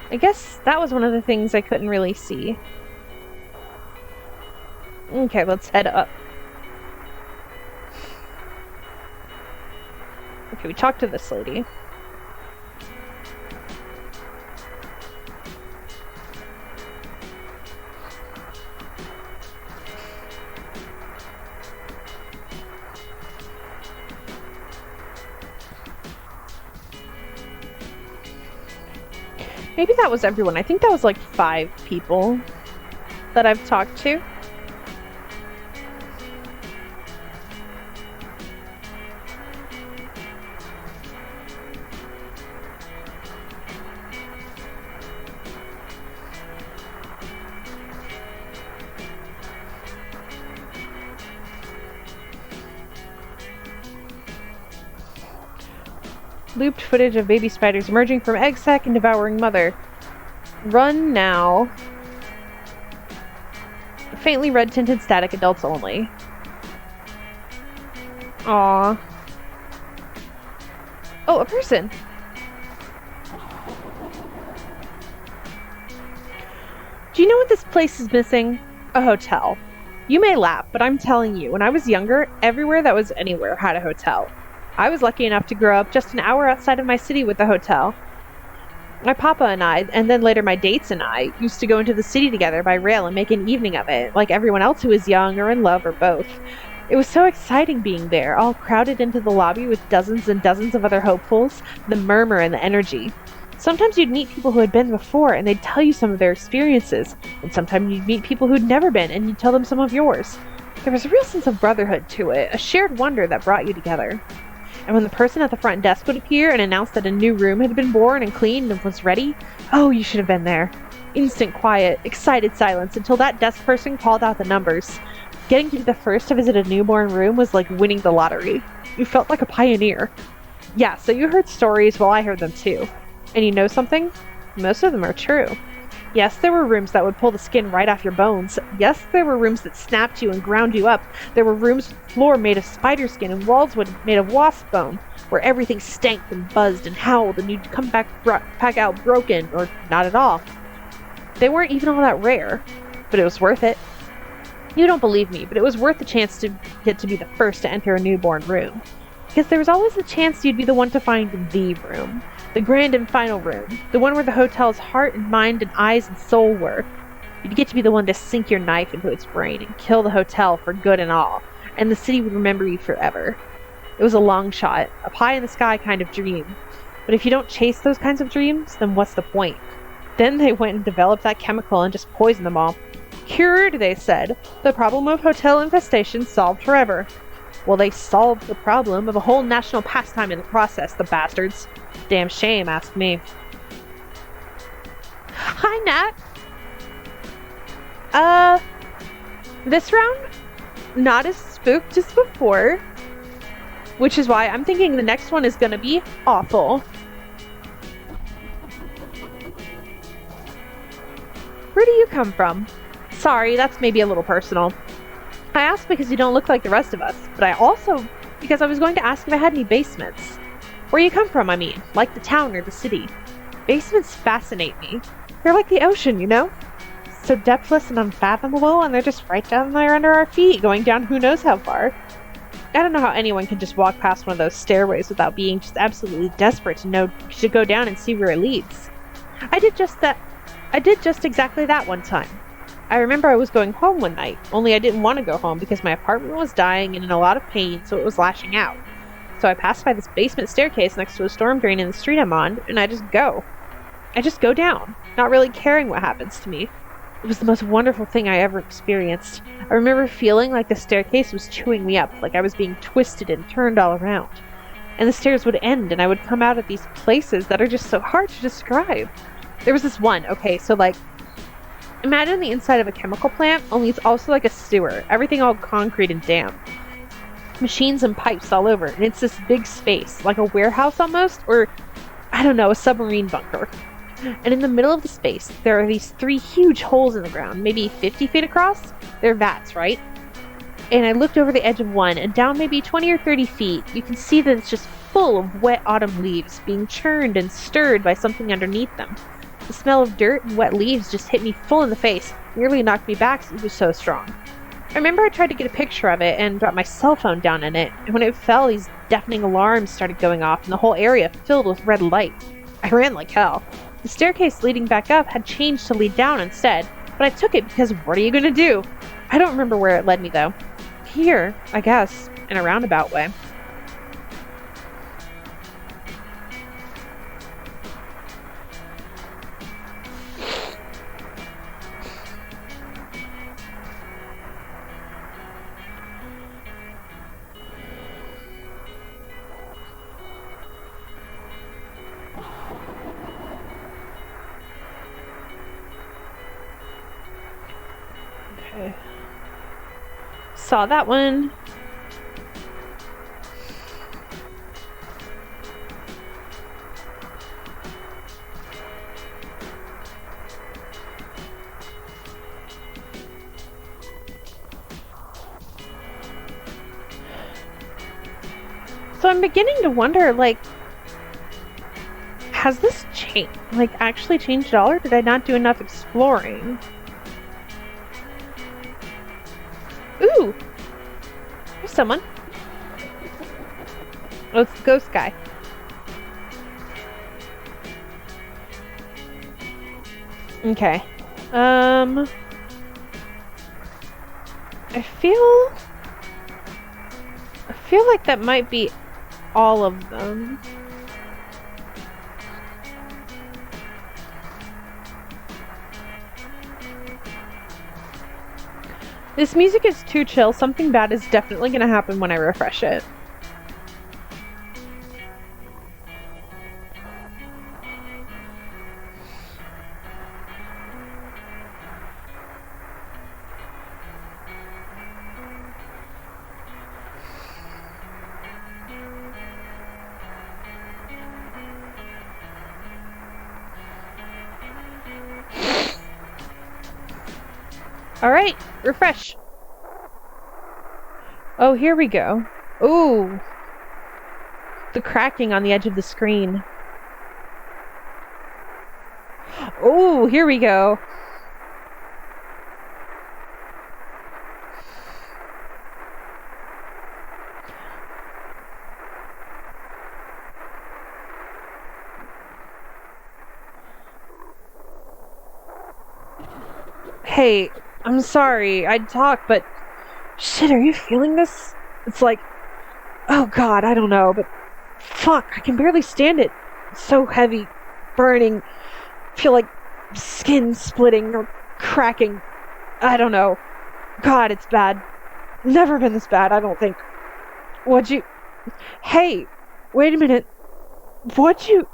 A: I guess that was one of the things I couldn't really see. Okay, let's head up. Okay, we talked to this lady. Maybe that was everyone. I think that was like 5 people that I've talked to. Looped footage of baby spiders emerging from egg sac and devouring mother. Run now. Faintly red-tinted static, adults only. Aww. Oh, a person! Do you know what this place is missing? A hotel. You may laugh, but I'm telling you, when I was younger, everywhere that was anywhere had a hotel. I was lucky enough to grow up just an hour outside of my city with a hotel. My papa and I, and then later my dates and I, used to go into the city together by rail and make an evening of it, like everyone else who was young or in love or both. It was so exciting being there, all crowded into the lobby with dozens and dozens of other hopefuls, the murmur and the energy. Sometimes you'd meet people who had been before and they'd tell you some of their experiences, and sometimes you'd meet people who'd never been and you'd tell them some of yours. There was a real sense of brotherhood to it, a shared wonder that brought you together. And when the person at the front desk would appear and announce that a new room had been born and cleaned and was ready, oh, you should have been there. Instant quiet, excited silence until that desk person called out the numbers. Getting to be the first to visit a newborn room was like winning the lottery. You felt like a pioneer. Yeah, so you heard stories, well, I heard them too. And you know something? Most of them are true. Yes, there were rooms that would pull the skin right off your bones. Yes, there were rooms that snapped you and ground you up. There were rooms with floor made of spider skin and walls made of wasp bone, where everything stank and buzzed and howled and you'd come back out broken, or not at all. They weren't even all that rare, but it was worth it. You don't believe me, but it was worth the chance to get to be the first to enter a newborn room. Because there was always the chance you'd be the one to find the room. The grand and final room. The one where the hotel's heart and mind and eyes and soul were. You'd get to be the one to sink your knife into its brain and kill the hotel for good and all. And the city would remember you forever. It was a long shot, a pie-in-the-sky kind of dream. But if you don't chase those kinds of dreams, then what's the point? Then they went and developed that chemical and just poisoned them all. Cured, they said. The problem of hotel infestation solved forever. Well, they solved the problem of a whole national pastime in the process, the bastards. Damn shame, ask me. Hi, Nat. This round, not as spooked as before, which is why I'm thinking the next one is gonna be awful. Where do you come from? Sorry, that's maybe a little personal. I asked because you don't look like the rest of us, but I also because I was going to ask if I had any basements. Where you come from, I mean, like the town or the city. Basements fascinate me. They're like the ocean, you know? So depthless and unfathomable, and they're just right down there under our feet, going down who knows how far. I don't know how anyone can just walk past one of those stairways without being just absolutely desperate to go down and see where it leads. I did just exactly that one time. I remember I was going home one night, only I didn't want to go home because my apartment was dying and in a lot of pain, so it was lashing out. So I passed by this basement staircase next to a storm drain in the street I'm on, and I just go. I just go down, not really caring what happens to me. It was the most wonderful thing I ever experienced. I remember feeling like the staircase was chewing me up, like I was being twisted and turned all around. And the stairs would end, and I would come out of these places that are just so hard to describe. There was this one, okay, so like, imagine the inside of a chemical plant, only it's also like a sewer, everything all concrete and damp. Machines and pipes all over, and it's this big space, like a warehouse almost, or, I don't know, a submarine bunker. And in the middle of the space, there are these three huge holes in the ground, maybe 50 feet across. They're vats, right? And I looked over the edge of one, and down maybe 20 or 30 feet, you can see that it's just full of wet autumn leaves being churned and stirred by something underneath them. The smell of dirt and wet leaves just hit me full in the face, nearly knocked me back. It was so strong. I remember I tried to get a picture of it and dropped my cell phone down in it, and when it fell, these deafening alarms started going off and the whole area filled with red light. I ran like hell. The staircase leading back up had changed to lead down instead, but I took it because what are you going to do? I don't remember where it led me though. Here, I guess, in a roundabout way. Okay. Saw that one. So I'm beginning to wonder, like, has this changed, like, actually changed at all, or did I not do enough exploring? Ooh! There's someone. Oh, it's the ghost guy. Okay. I feel like that might be all of them. This music is too chill. Something bad is definitely gonna happen when I refresh it. Alright, refresh. Oh, here we go. Ooh. The cracking on the edge of the screen. Oh, here we go. Hey, I'm sorry, I'd talk, but shit, are you feeling this? It's like, oh god, I don't know, but fuck, I can barely stand it. It's so heavy, burning, feel like skin splitting or cracking. I don't know. God, it's bad. Never been this bad, I don't think. What'd you... Hey, wait a minute. What'd you...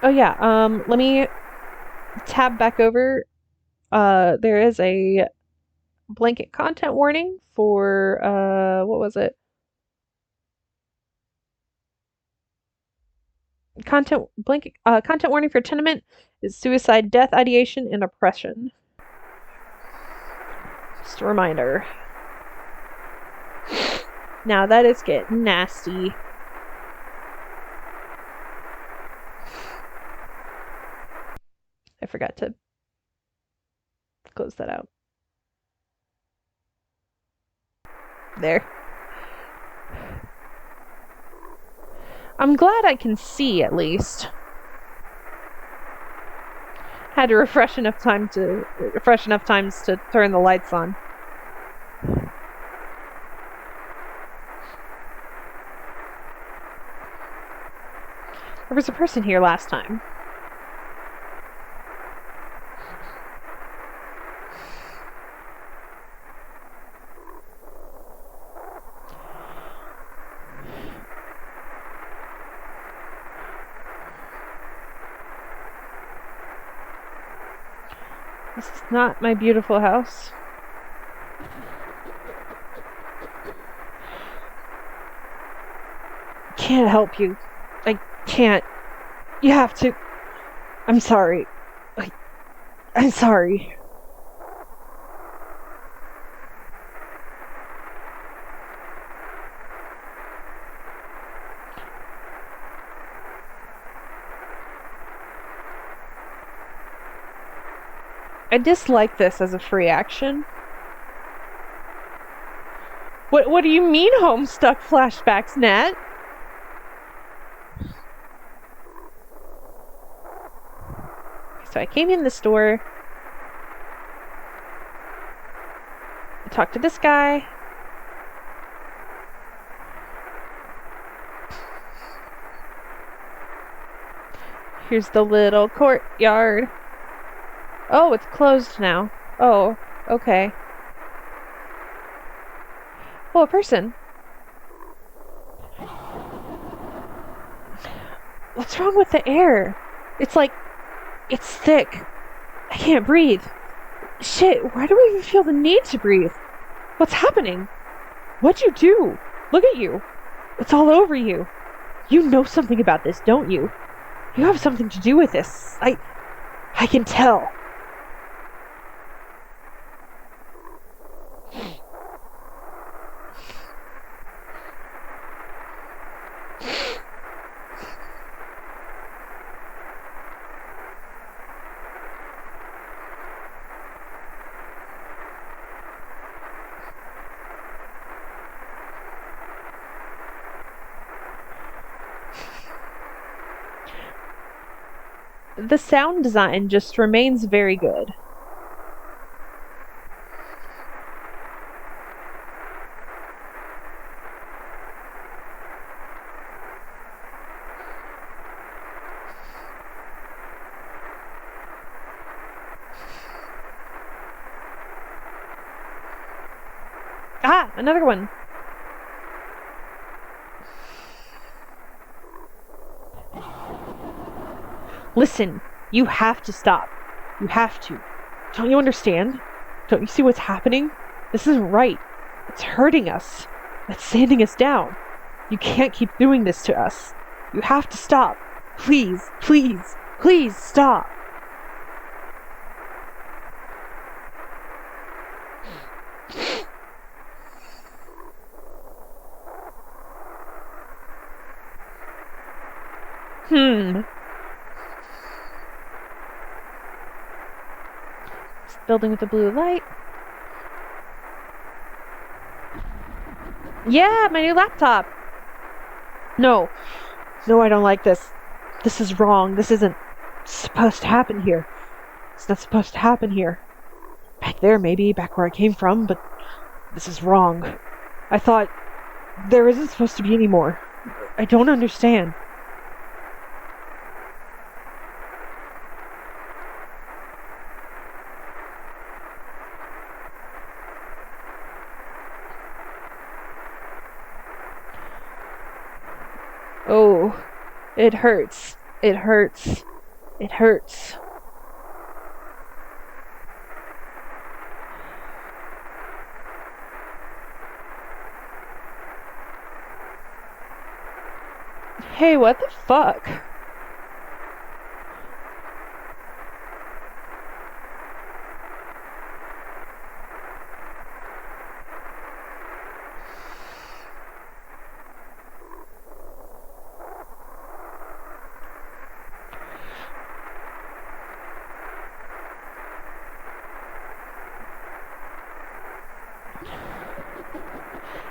A: Oh yeah, let me tab back over. There is a blanket content warning for, what was it? Content warning for Tenement is suicide, death, ideation, and oppression. Just a reminder. Now that is getting nasty. I forgot to close that out. There. I'm glad I can see, at least. Had to refresh enough times to turn the lights on. There was a person here last time. This is not my beautiful house. can't help you. I can't. You have to. I'm sorry. I, I'm sorry. I dislike this as a free action. What do you mean Homestuck flashbacks, Nat? So I came in the store. I talked to this guy. Here's the little courtyard. Oh, it's closed now. Oh, okay. Oh, a person. What's wrong with the air? It's like, it's thick. I can't breathe. Shit, why do I even feel the need to breathe? What's happening? What'd you do? Look at you. It's all over you. You know something about this, don't you? You have something to do with this. I can tell. The sound design just remains very good. Ah, another one. Listen, you have to stop. You have to. Don't you understand? Don't you see what's happening? This isn't right. It's hurting us. It's sanding us down. You can't keep doing this to us. You have to stop. Please, please, please stop. Building with the blue light. Yeah, my new laptop. No. No, I don't like this. This is wrong. This isn't supposed to happen here. It's not supposed to happen here. Back there, maybe, back where I came from, but this is wrong. I thought there isn't supposed to be any more. I don't understand. Oh, it hurts. It hurts. It hurts. Hey, what the fuck?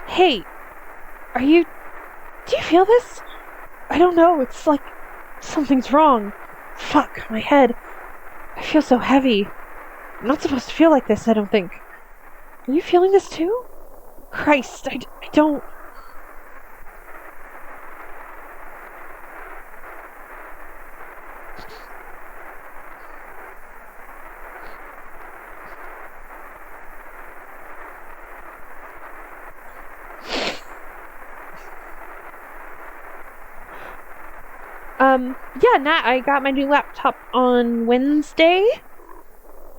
A: Hey, do you feel this? I don't know, it's like something's wrong. Fuck, my head. I feel so heavy. I'm not supposed to feel like this, I don't think. Are you feeling this too? Christ, I don't... Yeah, Nat, I got my new laptop on Wednesday,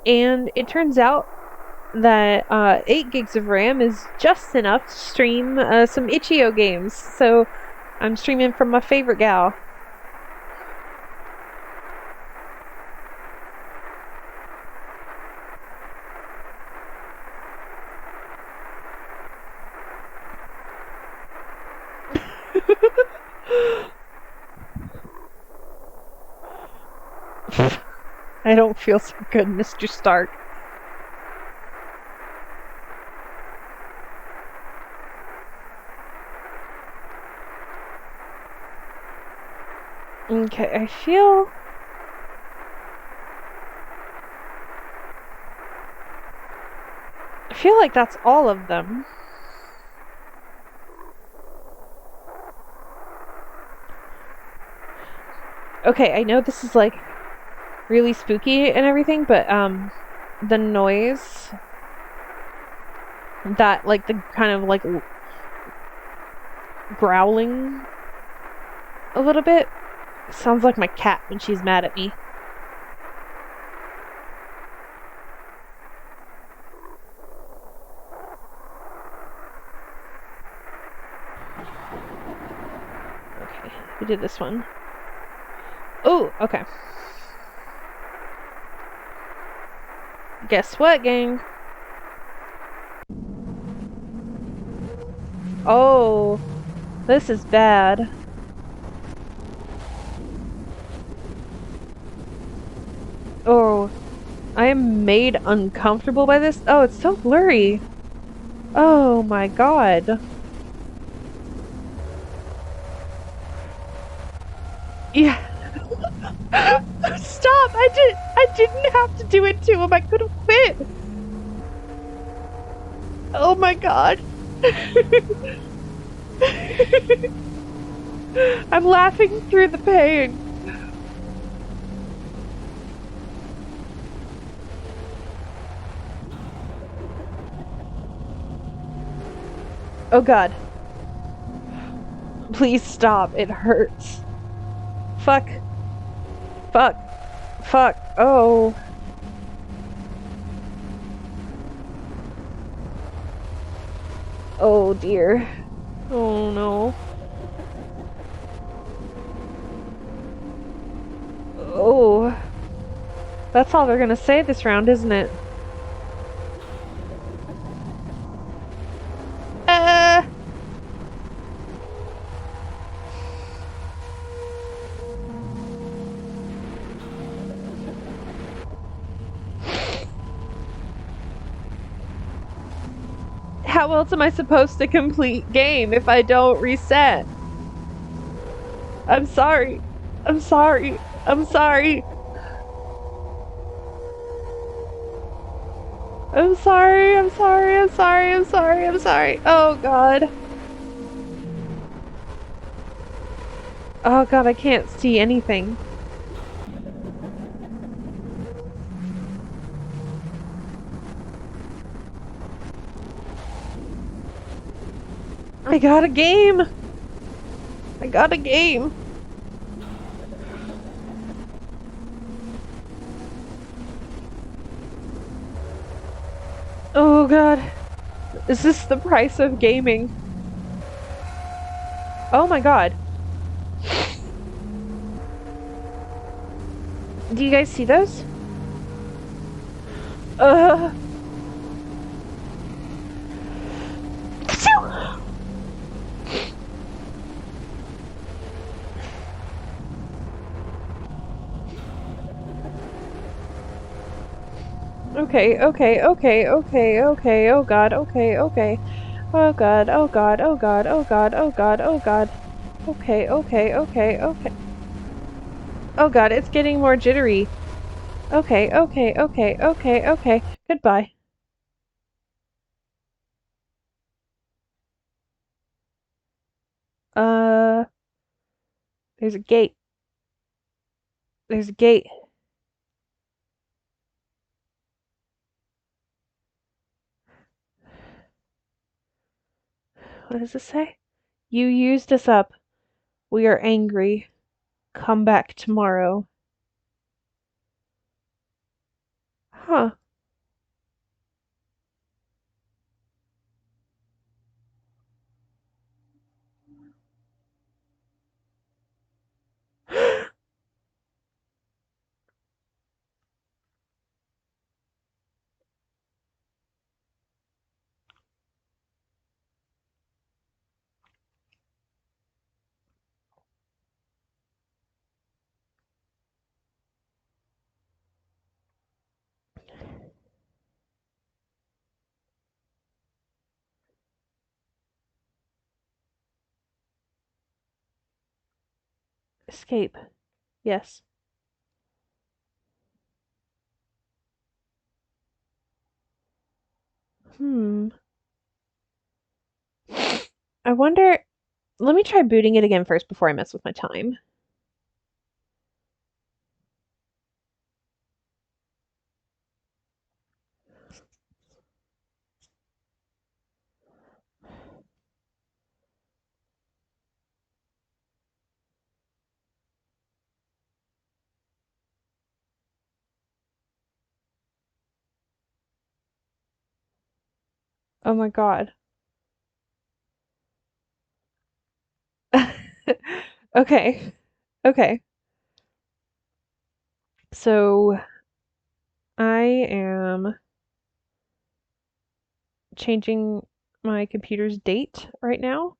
A: and it turns out that 8 gigs of RAM is just enough to stream some itch.io games. So I'm streaming from my favorite gal. I don't feel so good, Mr. Stark. Okay, I feel like that's all of them. Okay, I know this is like really spooky and everything, but the noise that like the kind of like growling a little bit sounds like my cat when she's mad at me. Okay, we did this one. Oh, okay. Guess what, gang? Oh, this is bad. Oh, I am made uncomfortable by this. Oh, it's so blurry. Oh my god. Yeah. Stop! I didn't have to do it to him. I could have quit. Oh my god. I'm laughing through the pain. Oh god. Please stop. It hurts. Fuck. Fuck. Fuck. Oh. Oh dear. Oh no. Oh. That's all they're gonna say this round, isn't it? Uh. How else am I supposed to complete game if I don't reset? I'm sorry. I'm sorry. I'm sorry. I'm sorry. I'm sorry. I'm sorry. I'm sorry. I'm sorry. Oh god. Oh god, I can't see anything. I got a game. I got a game. Oh god. Is this the price of gaming? Oh my god. Do you guys see those? Uh. Okay, okay, okay, okay, okay, oh god, okay, okay. Oh god, oh god, oh god, oh god, oh god, oh god. Okay, okay, okay, okay. Oh god, it's getting more jittery. Okay, okay, okay, okay, okay. Goodbye. Uh, there's a gate. There's a gate. What does it say? You used us up. We are angry. Come back tomorrow. Huh. Escape. Yes. Hmm. I wonder. Let me try booting it again first before I mess with my time. Oh my God. Okay. Okay. So I am changing my computer's date right now.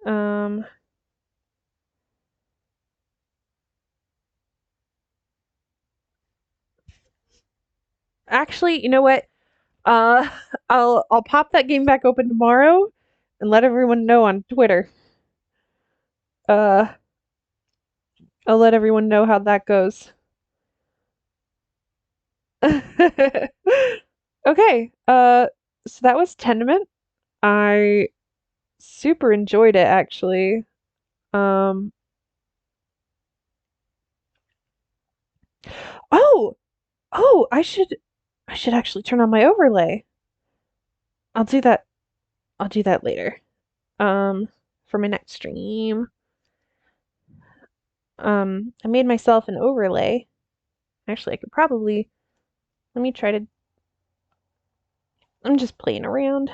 A: Um, Actually, you know what? Uh, I'll pop that game back open tomorrow and let everyone know on Twitter. Uh, I'll let everyone know how that goes. Okay. So that was Tenement. I super enjoyed it actually. Um, oh, oh, I should actually turn on my overlay. I'll do that. I'll do that later. Um, for my next stream. I made myself an overlay. Actually, I could probably let me try to. I'm just playing around.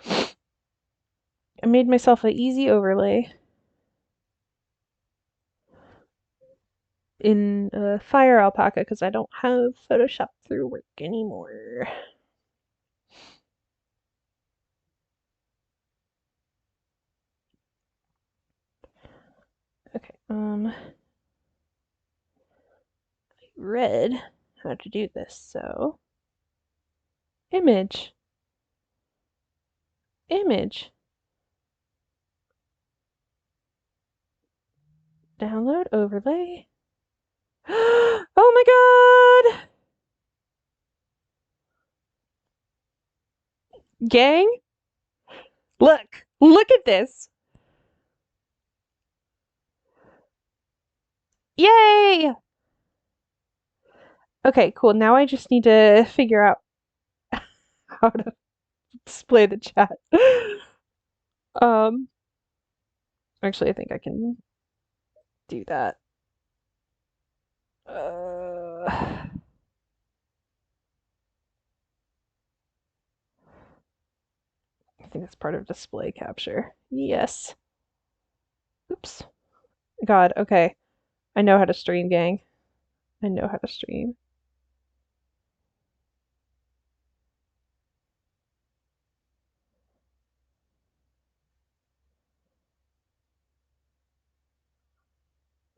A: I made myself an easy overlay in Fire Alpaca because I don't have Photoshop through work anymore. Okay, read how to do this. So, image, image, download overlay. Oh my god! Gang, look at this. Yay! Okay, cool. Now I just need to figure out how to display the chat. Um, Actually, I think I can do that. I think that's part of display capture. Yes. Oops. God, okay. I know how to stream, gang. I know how to stream.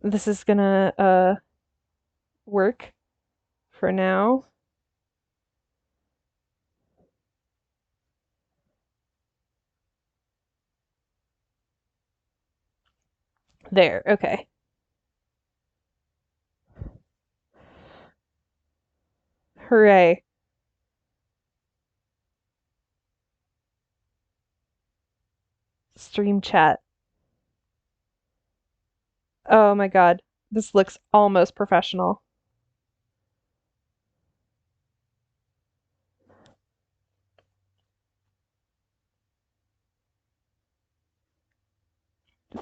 A: This is gonna work for now. There, okay. Hooray. Stream chat. Oh my god. This looks almost professional.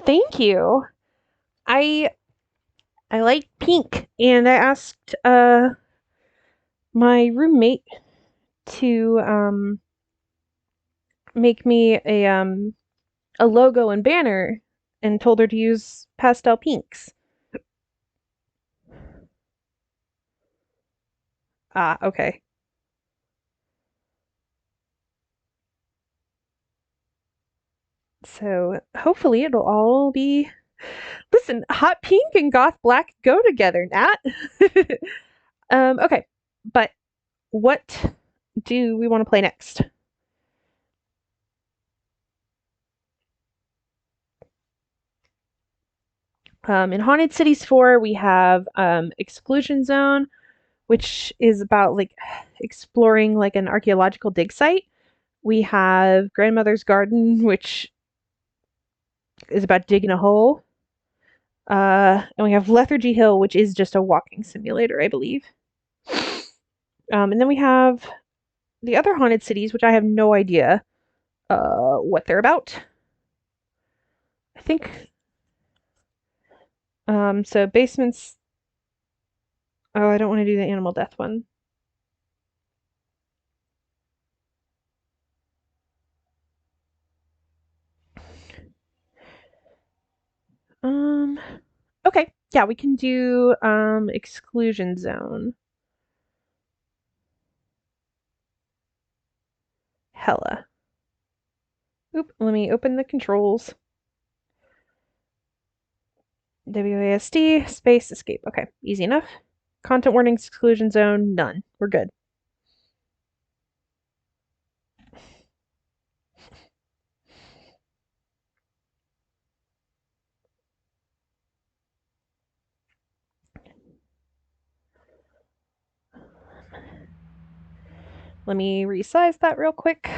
A: Thank you. I I like pink and I asked my roommate to make me a logo and banner and told her to use pastel pinks. Ah, okay. So hopefully it'll all be. Listen, hot pink and goth black go together, Nat. Okay, but what do we want to play next? In Haunted Cities 4, we have Exclusion Zone, which is about like exploring like an archaeological dig site. We have Grandmother's Garden, which is about digging a hole. And we have Lethargy Hill, which is just a walking simulator, I believe. And then we have the other haunted cities, which I have no idea what they're about. I think so. Basements. Oh, I don't want to do the animal death one. Um. Okay. Yeah, we can do exclusion zone. Hella. Oop. Let me open the controls. WASD space escape. Okay, easy enough. Content warnings, exclusion zone, none. We're good. Let me resize that real quick.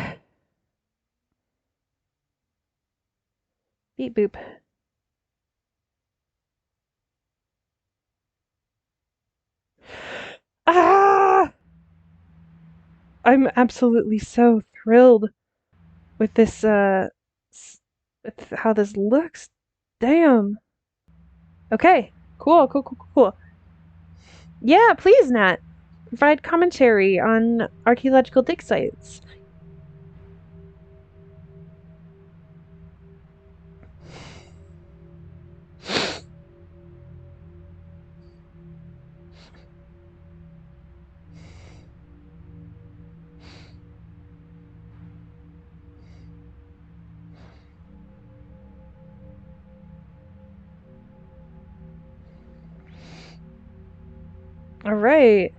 A: Beep boop. Ah! I'm absolutely so thrilled with this with how this looks. Damn. Okay. Cool. Yeah, please, Nat. Provide commentary on archaeological dig sites. All right.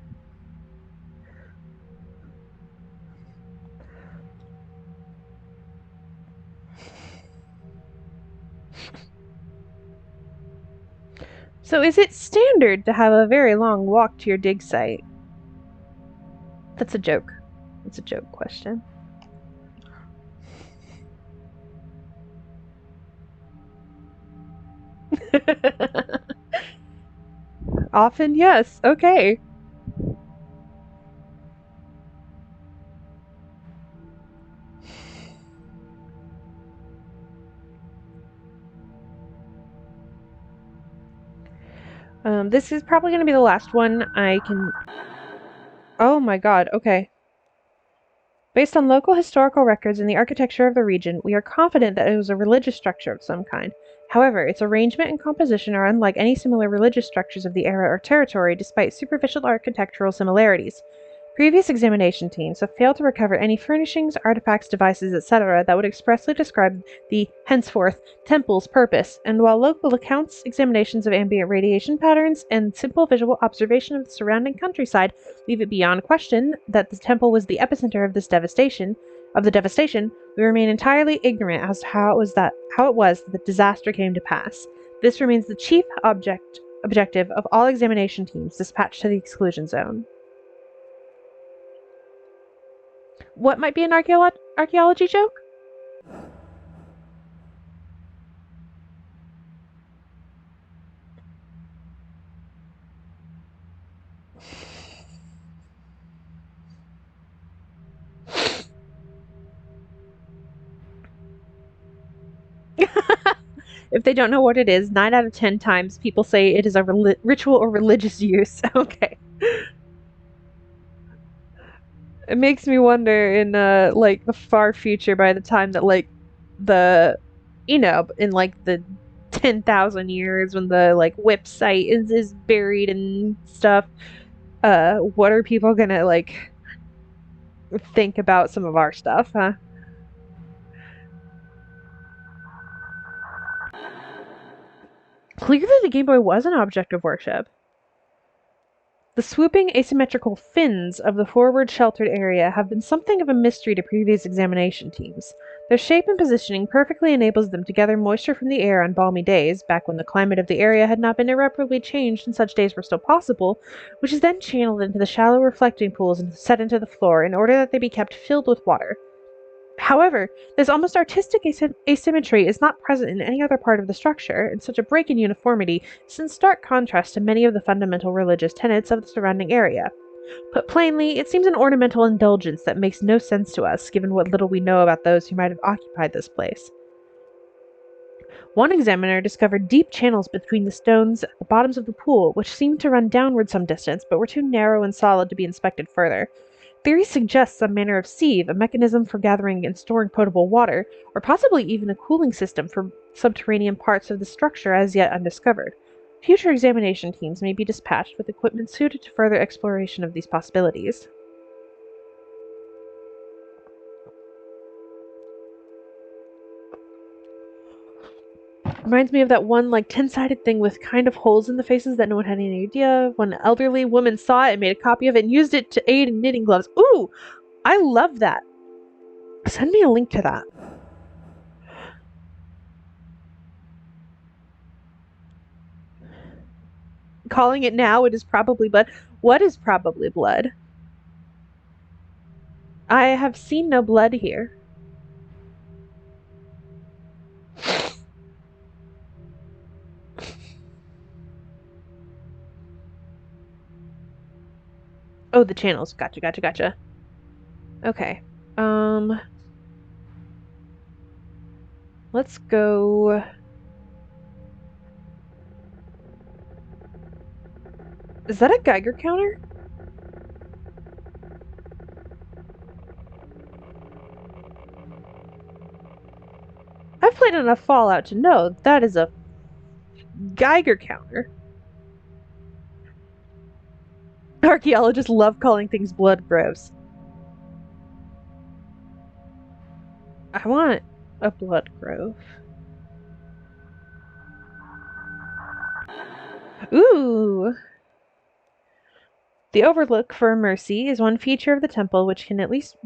A: So is it standard to have a very long walk to your dig site? That's a joke. It's a joke question. Often, yes. Okay. This is probably going to be the last one I can. Oh my god, okay. Based on local historical records and the architecture of the region, we are confident that it was a religious structure of some kind. However, its arrangement and composition are unlike any similar religious structures of the era or territory, despite superficial architectural similarities. Previous examination teams have failed to recover any furnishings, artifacts, devices, etc. that would expressly describe the, henceforth, temple's purpose, and while local accounts, examinations of ambient radiation patterns, and simple visual observation of the surrounding countryside leave it beyond question that the temple was the epicenter of the devastation, we remain entirely ignorant as to how it was that the disaster came to pass. This remains the chief objective of all examination teams dispatched to the exclusion zone. What might be an archaeology joke? If they don't know what it is, 9 out of 10 times people say it is a ritual or religious use. Okay. It makes me wonder in like the far future, by the time that like the in like the 10,000 years when the like whip site is buried and stuff, what are people gonna like think about some of our stuff, huh? Clearly the Game Boy was an object of worship. The swooping asymmetrical fins of the forward sheltered area have been something of a mystery to previous examination teams. Their shape and positioning perfectly enables them to gather moisture from the air on balmy days, back when the climate of the area had not been irreparably changed and such days were still possible, which is then channeled into the shallow reflecting pools and set into the floor in order that they be kept filled with water. However, this almost artistic asymmetry is not present in any other part of the structure, and such a break in uniformity is in stark contrast to many of the fundamental religious tenets of the surrounding area. Put plainly, it seems an ornamental indulgence that makes no sense to us, given what little we know about those who might have occupied this place. One examiner discovered deep channels between the stones at the bottoms of the pool, which seemed to run downward some distance, but were too narrow and solid to be inspected further. Theory suggests some manner of sieve, a mechanism for gathering and storing potable water, or possibly even a cooling system for subterranean parts of the structure as yet undiscovered. Future examination teams may be dispatched with equipment suited to further exploration of these possibilities. Reminds me of that one, 10-sided thing with kind of holes in the faces that no one had any idea. One elderly woman saw it and made a copy of it and used it to aid in knitting gloves. Ooh! I love that. Send me a link to that. Calling it now, it is probably blood. What is probably blood? I have seen no blood here. Oh, the channels. Gotcha. Okay. Let's go. Is that a Geiger counter? I've played enough Fallout to know that is a Geiger counter. Archaeologists love calling things blood groves. I want a blood grove. Ooh! The overlook for mercy is one feature of the temple which can at least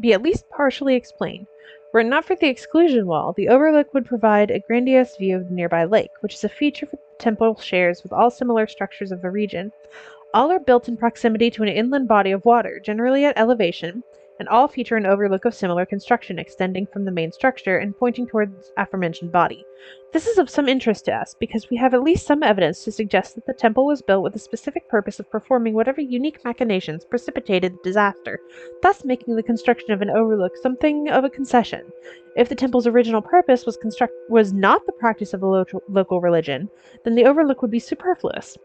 A: partially explained. Were it not for the exclusion wall, the overlook would provide a grandiose view of the nearby lake, which is a feature the temple shares with all similar structures of the region. All are built in proximity to an inland body of water, generally at elevation, and all feature an overlook of similar construction extending from the main structure and pointing towards the aforementioned body. This is of some interest to us because we have at least some evidence to suggest that the temple was built with the specific purpose of performing whatever unique machinations precipitated the disaster, thus making the construction of an overlook something of a concession. If the temple's original purpose was not the practice of the local religion, then the overlook would be superfluous.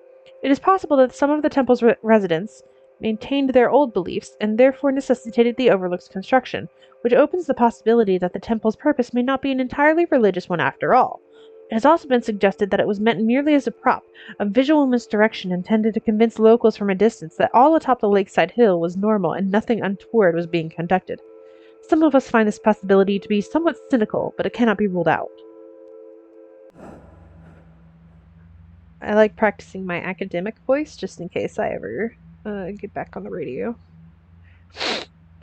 A: It is possible that some of the temple's residents maintained their old beliefs and therefore necessitated the overlook's construction, which opens the possibility that the temple's purpose may not be an entirely religious one after all. It has also been suggested that it was meant merely as a prop, a visual misdirection intended to convince locals from a distance that all atop the lakeside hill was normal and nothing untoward was being conducted. Some of us find this possibility to be somewhat cynical, but it cannot be ruled out. I like practicing my academic voice just in case I ever get back on the radio.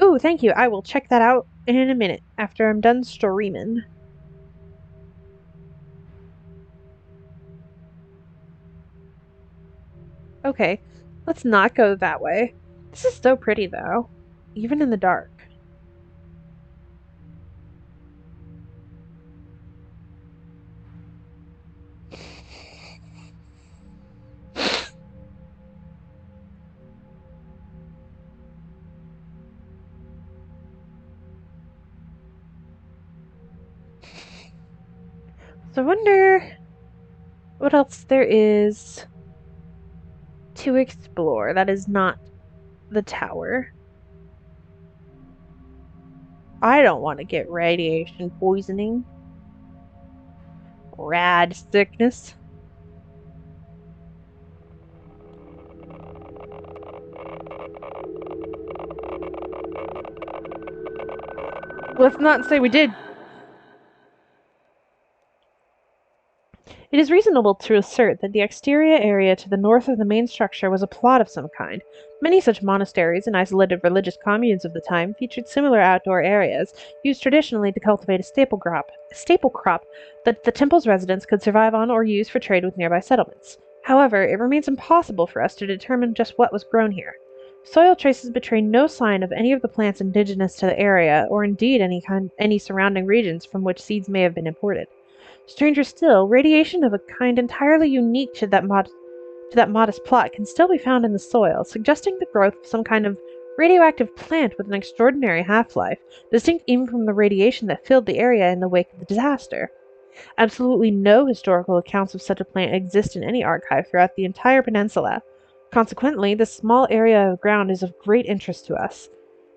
A: Ooh, thank you. I will check that out in a minute after I'm done streaming. Okay, let's not go that way. This is so pretty though, even in the dark. So I wonder what else there is to explore that is not the tower. I don't want to get radiation poisoning. Rad sickness. Let's not say we did. It is reasonable to assert that the exterior area to the north of the main structure was a plot of some kind. Many such monasteries and isolated religious communes of the time featured similar outdoor areas, used traditionally to cultivate a staple crop that the temple's residents could survive on or use for trade with nearby settlements. However, it remains impossible for us to determine just what was grown here. Soil traces betray no sign of any of the plants indigenous to the area, or indeed any surrounding regions from which seeds may have been imported. Stranger still, radiation of a kind entirely unique to that modest plot can still be found in the soil, suggesting the growth of some kind of radioactive plant with an extraordinary half-life, distinct even from the radiation that filled the area in the wake of the disaster. Absolutely no historical accounts of such a plant exist in any archive throughout the entire peninsula. Consequently, this small area of ground is of great interest to us.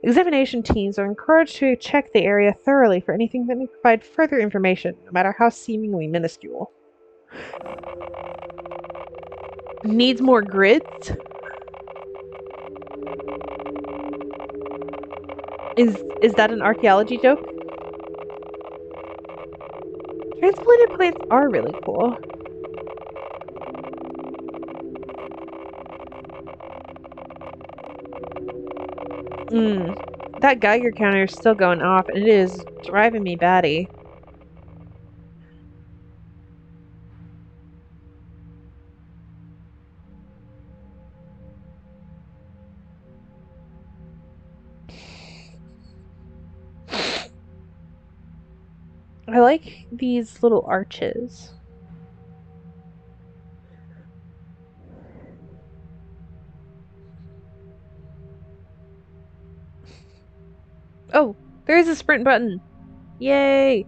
A: Examination teams are encouraged to check the area thoroughly for anything that may provide further information, no matter how seemingly minuscule. Needs more grids? Is that an archaeology joke? Transplanted plants are really cool. That Geiger counter is still going off, and it is driving me batty. I like these little arches. Oh, there is a sprint button. Yay!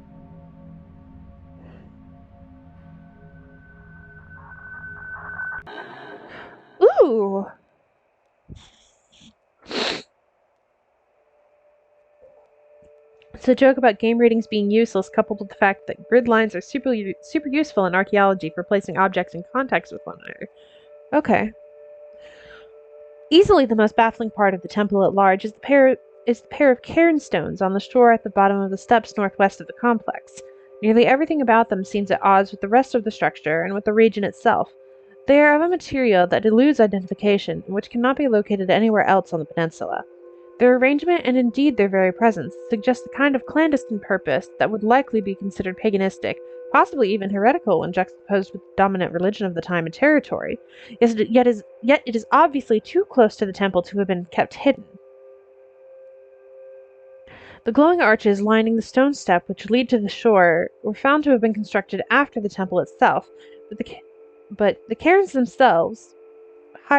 A: Ooh! It's a joke about game ratings being useless, coupled with the fact that grid lines are super useful in archaeology for placing objects in context with one another. Okay. Easily the most baffling part of the temple at large is the pair of cairn stones on the shore at the bottom of the steps northwest of the complex. Nearly everything about them seems at odds with the rest of the structure and with the region itself. They are of a material that eludes identification and which cannot be located anywhere else on the peninsula. Their arrangement, and indeed their very presence, suggests a kind of clandestine purpose that would likely be considered paganistic, possibly even heretical when juxtaposed with the dominant religion of the time and territory. Yet it is obviously too close to the temple to have been kept hidden. The glowing arches lining the stone step which lead to the shore were found to have been constructed after the temple itself, but the cairns themselves,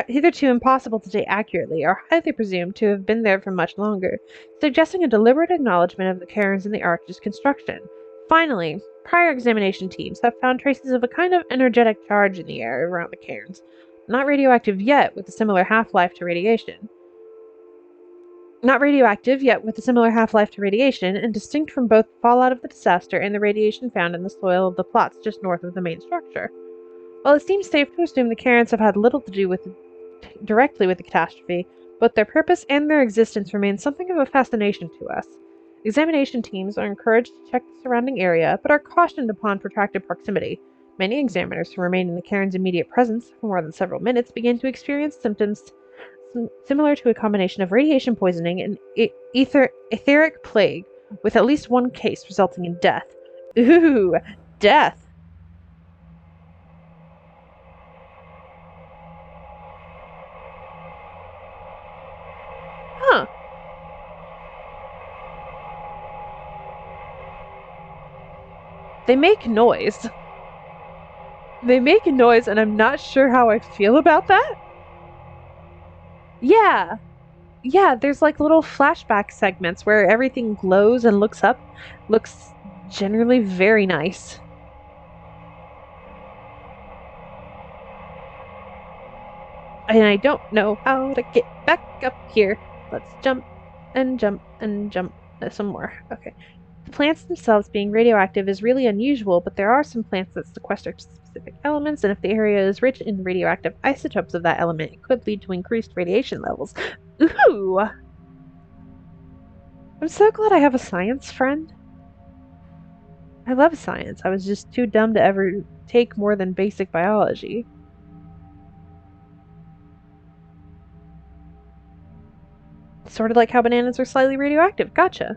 A: hitherto impossible to date accurately, are highly presumed to have been there for much longer, suggesting a deliberate acknowledgement of the cairns and the arch's construction. Finally, prior examination teams have found traces of a kind of energetic charge in the air around the cairns, not radioactive yet, with a similar half-life to radiation. Not radioactive, yet with a similar half-life to radiation, and distinct from both the fallout of the disaster and the radiation found in the soil of the plots just north of the main structure. While it seems safe to assume the cairns have had little to do directly with the catastrophe, both their purpose and their existence remain something of a fascination to us. Examination teams are encouraged to check the surrounding area, but are cautioned upon protracted proximity. Many examiners who remain in the cairn's immediate presence for more than several minutes begin to experience symptoms similar to a combination of radiation poisoning and etheric plague, with at least one case resulting in death. Ooh, death! Huh. They make noise. They make a noise, and I'm not sure how I feel about that. Yeah. Yeah, there's like little flashback segments where everything glows and looks up. Looks generally very nice. And I don't know how to get back up here. Let's jump and jump and jump some more. Okay. The plants themselves being radioactive is really unusual, but there are some plants that sequester specific elements, and if the area is rich in radioactive isotopes of that element, it could lead to increased radiation levels. Ooh! I'm so glad I have a science friend. I love science. I was just too dumb to ever take more than basic biology. Sort of like how bananas are slightly radioactive. Gotcha.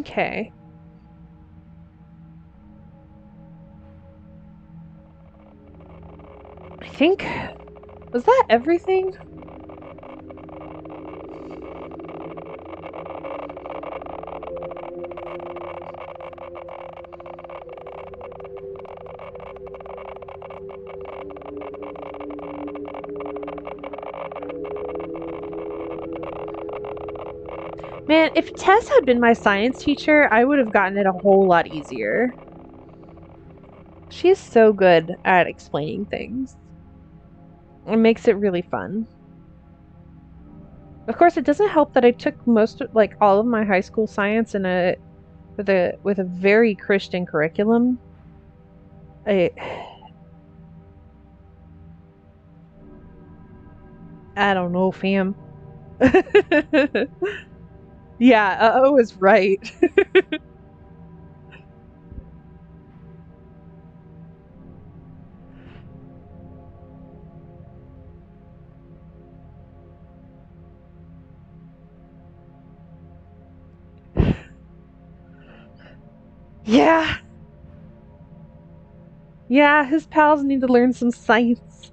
A: Okay. I think... Was that everything? Man, if Tess had been my science teacher, I would have gotten it a whole lot easier. She is so good at explaining things. It makes it really fun. Of course, it doesn't help that I took all of my high school science with a very Christian curriculum. I I don't know, fam. Yeah, I was right. Yeah, yeah, his pals need to learn some science.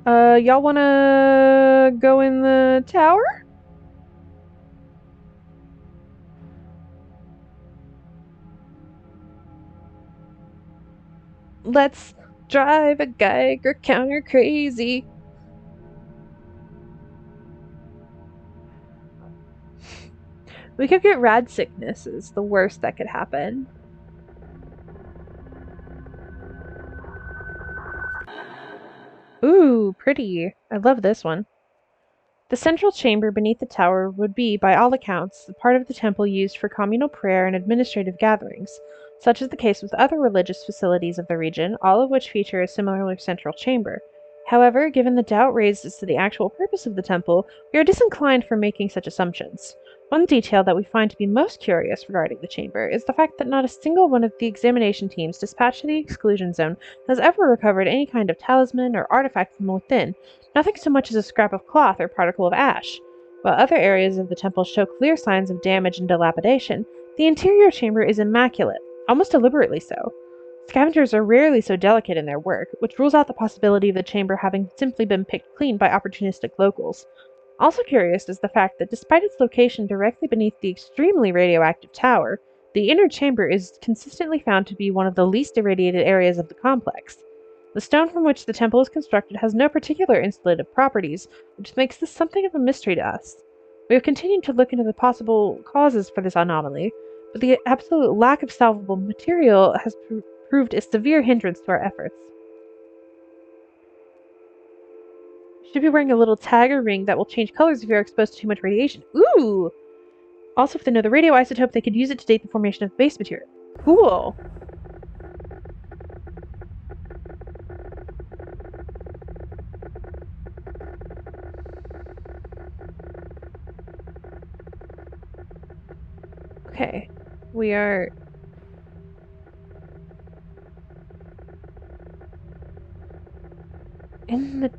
A: Y'all wanna go in the tower? Let's drive a Geiger counter crazy. We could get rad sickness is the worst that could happen. Ooh, pretty. I love this one. The central chamber beneath the tower would be, by all accounts, the part of the temple used for communal prayer and administrative gatherings. Such is the case with other religious facilities of the region, all of which feature a similar central chamber. However, given the doubt raised as to the actual purpose of the temple, we are disinclined from making such assumptions. One detail that we find to be most curious regarding the chamber is the fact that not a single one of the examination teams dispatched to the exclusion zone has ever recovered any kind of talisman or artifact from within, nothing so much as a scrap of cloth or particle of ash. While other areas of the temple show clear signs of damage and dilapidation, the interior chamber is immaculate, almost deliberately so. Scavengers are rarely so delicate in their work, which rules out the possibility of the chamber having simply been picked clean by opportunistic locals. Also curious is the fact that despite its location directly beneath the extremely radioactive tower, the inner chamber is consistently found to be one of the least irradiated areas of the complex. The stone from which the temple is constructed has no particular insulative properties, which makes this something of a mystery to us. We have continued to look into the possible causes for this anomaly, but the absolute lack of salvable material has proved a severe hindrance to our efforts. You should be wearing a little tag or ring that will change colors if you are exposed to too much radiation. Ooh! Also, if they know the radioisotope, they could use it to date the formation of base material. Cool! Okay. We are in the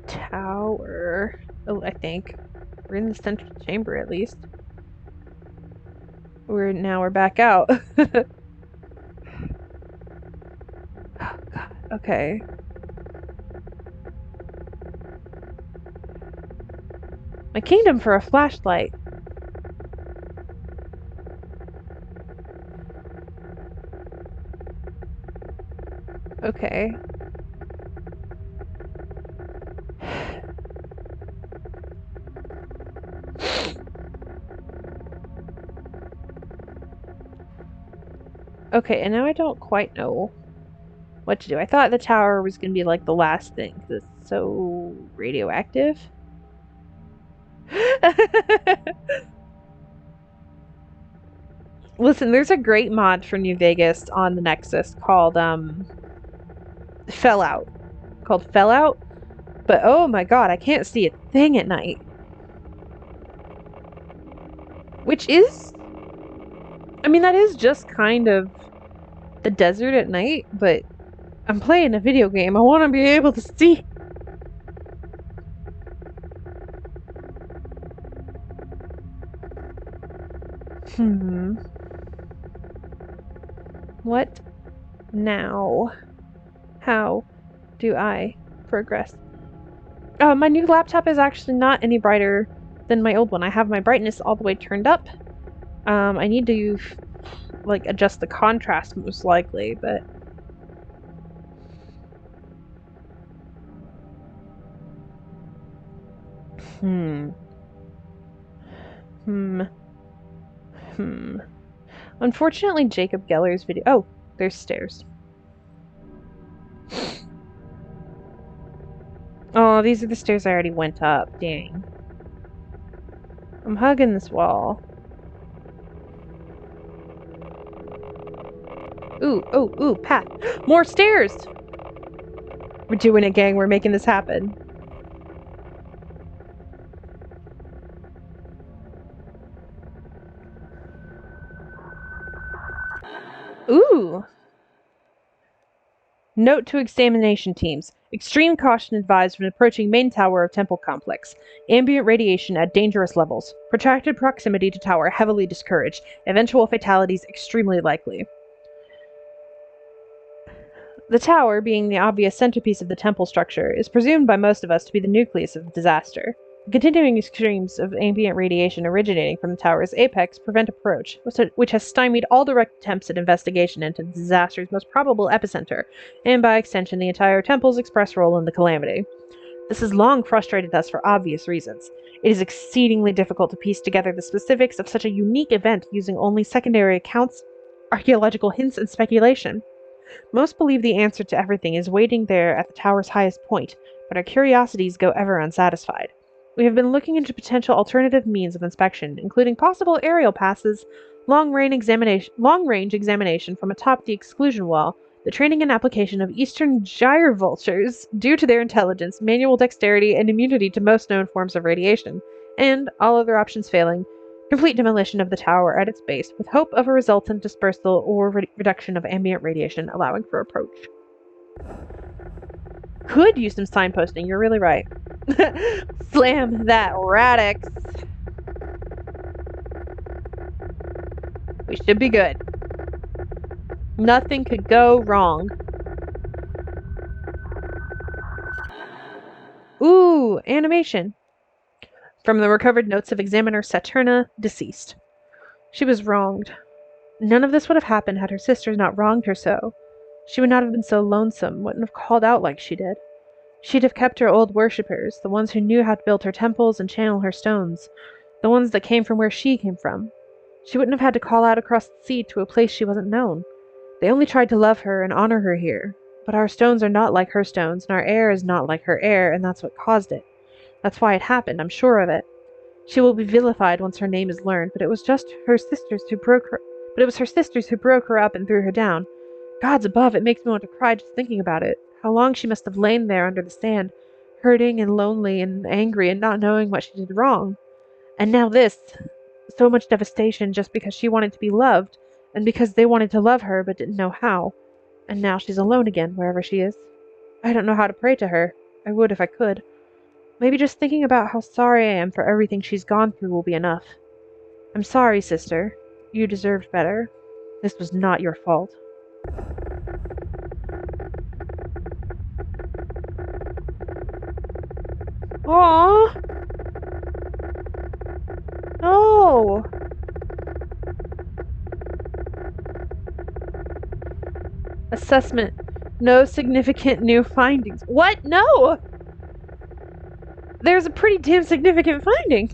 A: tower. Oh, I think. We're in the central chamber at least. We're back out. Oh god. Okay. My kingdom for a flashlight. Okay. Okay, and now I don't quite know what to do. I thought the tower was gonna be like the last thing, because it's so radioactive. Listen, there's a great mod for New Vegas on the Nexus called Fell out. Called Fell Out. But oh my god, I can't see a thing at night. Which is... I mean, that is just kind of the desert at night, but I'm playing a video game. I want to be able to see. What now? How do I progress? My new laptop is actually not any brighter than my old one. I have my brightness all the way turned up. I need to like adjust the contrast most likely, but hmm. Hmm. Hmm. Unfortunately, Jacob Geller's video. Oh, there's stairs. Oh, these are the stairs I already went up. Dang. I'm hugging this wall. Ooh, ooh, ooh, path. More stairs! We're doing it, gang. We're making this happen. Ooh! Note to examination teams. Extreme caution advised when approaching main tower of temple complex. Ambient radiation at dangerous levels. Protracted proximity to tower heavily discouraged. Eventual fatalities extremely likely. The tower, being the obvious centerpiece of the temple structure, is presumed by most of us to be the nucleus of the disaster. The continuing streams of ambient radiation originating from the tower's apex prevent approach, which has stymied all direct attempts at investigation into the disaster's most probable epicenter, and by extension the entire temple's express role in the calamity. This has long frustrated us for obvious reasons. It is exceedingly difficult to piece together the specifics of such a unique event using only secondary accounts, archaeological hints, and speculation. Most believe the answer to everything is waiting there at the tower's highest point, but our curiosities go ever unsatisfied. We have been looking into potential alternative means of inspection, including possible aerial passes, long-range examination from atop the exclusion wall, the training and application of eastern gyre vultures due to their intelligence, manual dexterity, and immunity to most known forms of radiation, and, all other options failing, complete demolition of the tower at its base, with hope of a resultant dispersal or reduction of ambient radiation, allowing for approach. Could use some signposting, you're really right. Slam that Radix! We should be good. Nothing could go wrong. Ooh, animation. From the recovered notes of Examiner Saturna, deceased. She was wronged. None of this would have happened had her sisters not wronged her so. She would not have been so lonesome, wouldn't have called out like she did. She'd have kept her old worshippers, the ones who knew how to build her temples and channel her stones, the ones that came from where she came from. She wouldn't have had to call out across the sea to a place she wasn't known. They only tried to love her and honor her here. But our stones are not like her stones, and our air is not like her air, and that's what caused it. That's why it happened, I'm sure of it. She will be vilified once her name is learned, but it was her sisters who broke her up and threw her down. Gods above, it makes me want to cry just thinking about it. How long she must have lain there under the sand, hurting and lonely and angry and not knowing what she did wrong. And now this. So much devastation just because she wanted to be loved, and because they wanted to love her but didn't know how. And now she's alone again, wherever she is. I don't know how to pray to her. I would if I could. Maybe just thinking about how sorry I am for everything she's gone through will be enough. I'm sorry, sister. You deserved better. This was not your fault. Aww! No! Assessment. No significant new findings. What? No! There's a pretty damn significant finding.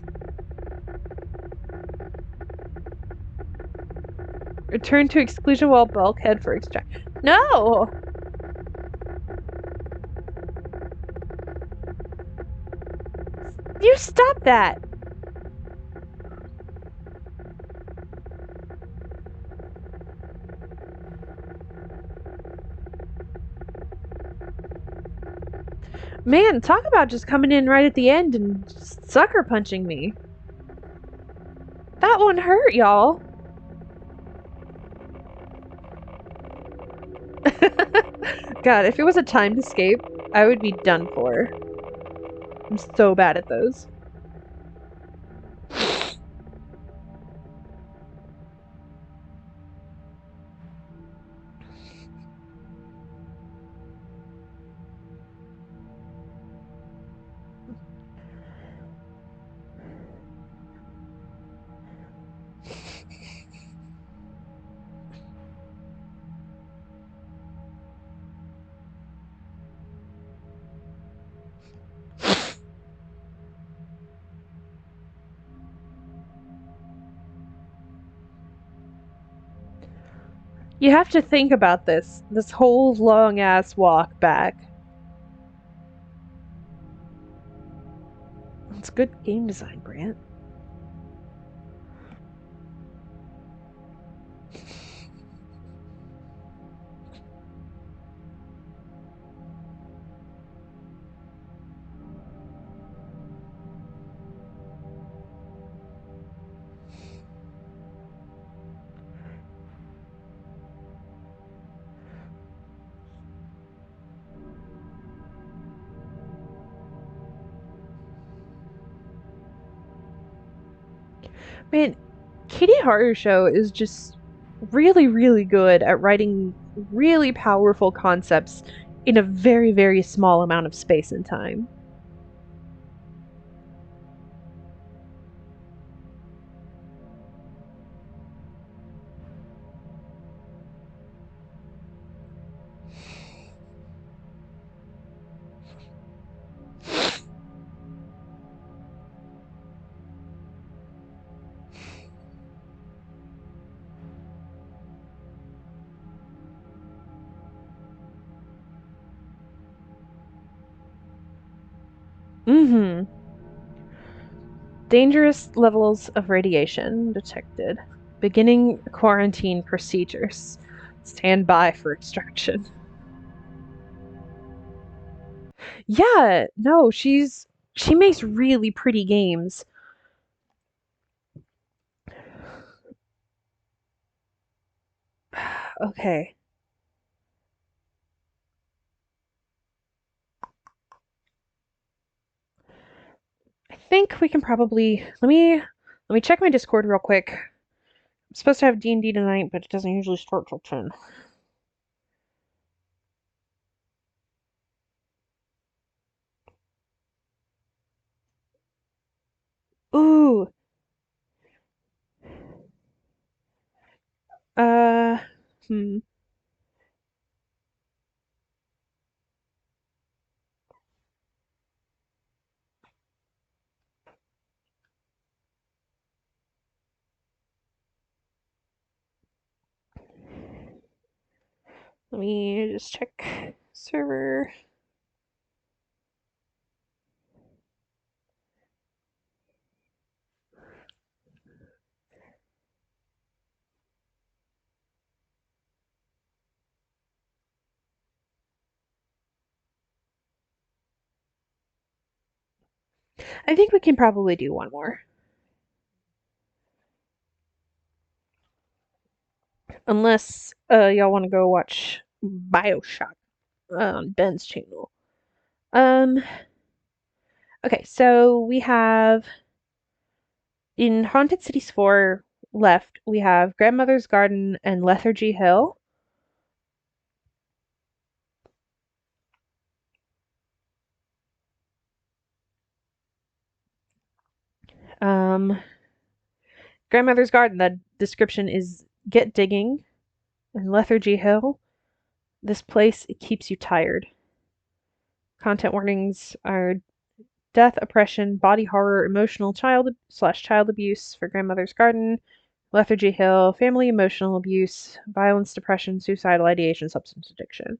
A: Return to exclusion wall bulkhead for extraction. No! You stop that! Man, talk about just coming in right at the end and sucker punching me. That one hurt, y'all. God, if it was a timed escape, I would be done for. I'm so bad at those. You have to think about this whole long ass walk back. It's good game design, Brant. Man, Kitty Horror Show is just really, really good at writing really powerful concepts in a very, very small amount of space and time. Mm-hmm. Dangerous levels of radiation detected. Beginning quarantine procedures. Stand by for extraction. Yeah, no, she makes really pretty games. Okay. I think we can probably let me check my Discord real quick. I'm supposed to have D&D tonight, but it doesn't usually start till 10. Ooh. Uh hmm. Let me just check server. I think we can probably do one more. Unless y'all want to go watch BioShock on Ben's channel. Um okay, so we have in Haunted Cities 4 left, we have Grandmother's Garden and Lethargy Hill. Um Grandmother's Garden, the description is get digging, and Lethargy Hill. This place, it keeps you tired. Content warnings are death, oppression, body horror, emotional child abuse for Grandmother's Garden, Lethargy Hill, family emotional abuse, violence, depression, suicidal ideation, substance addiction.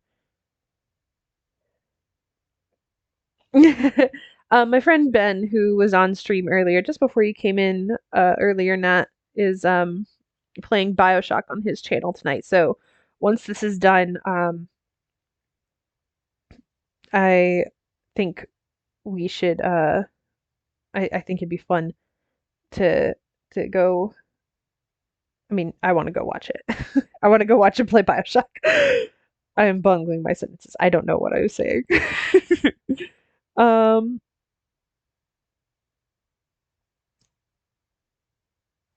A: My friend Ben, who was on stream earlier, just before you came in earlier, Nat, is playing Bioshock on his channel tonight. So once this is done, I think we should I think it'd be fun to go. I mean, I want to go watch it. I want to go watch and play BioShock. I am bungling my sentences. I don't know what I was saying. um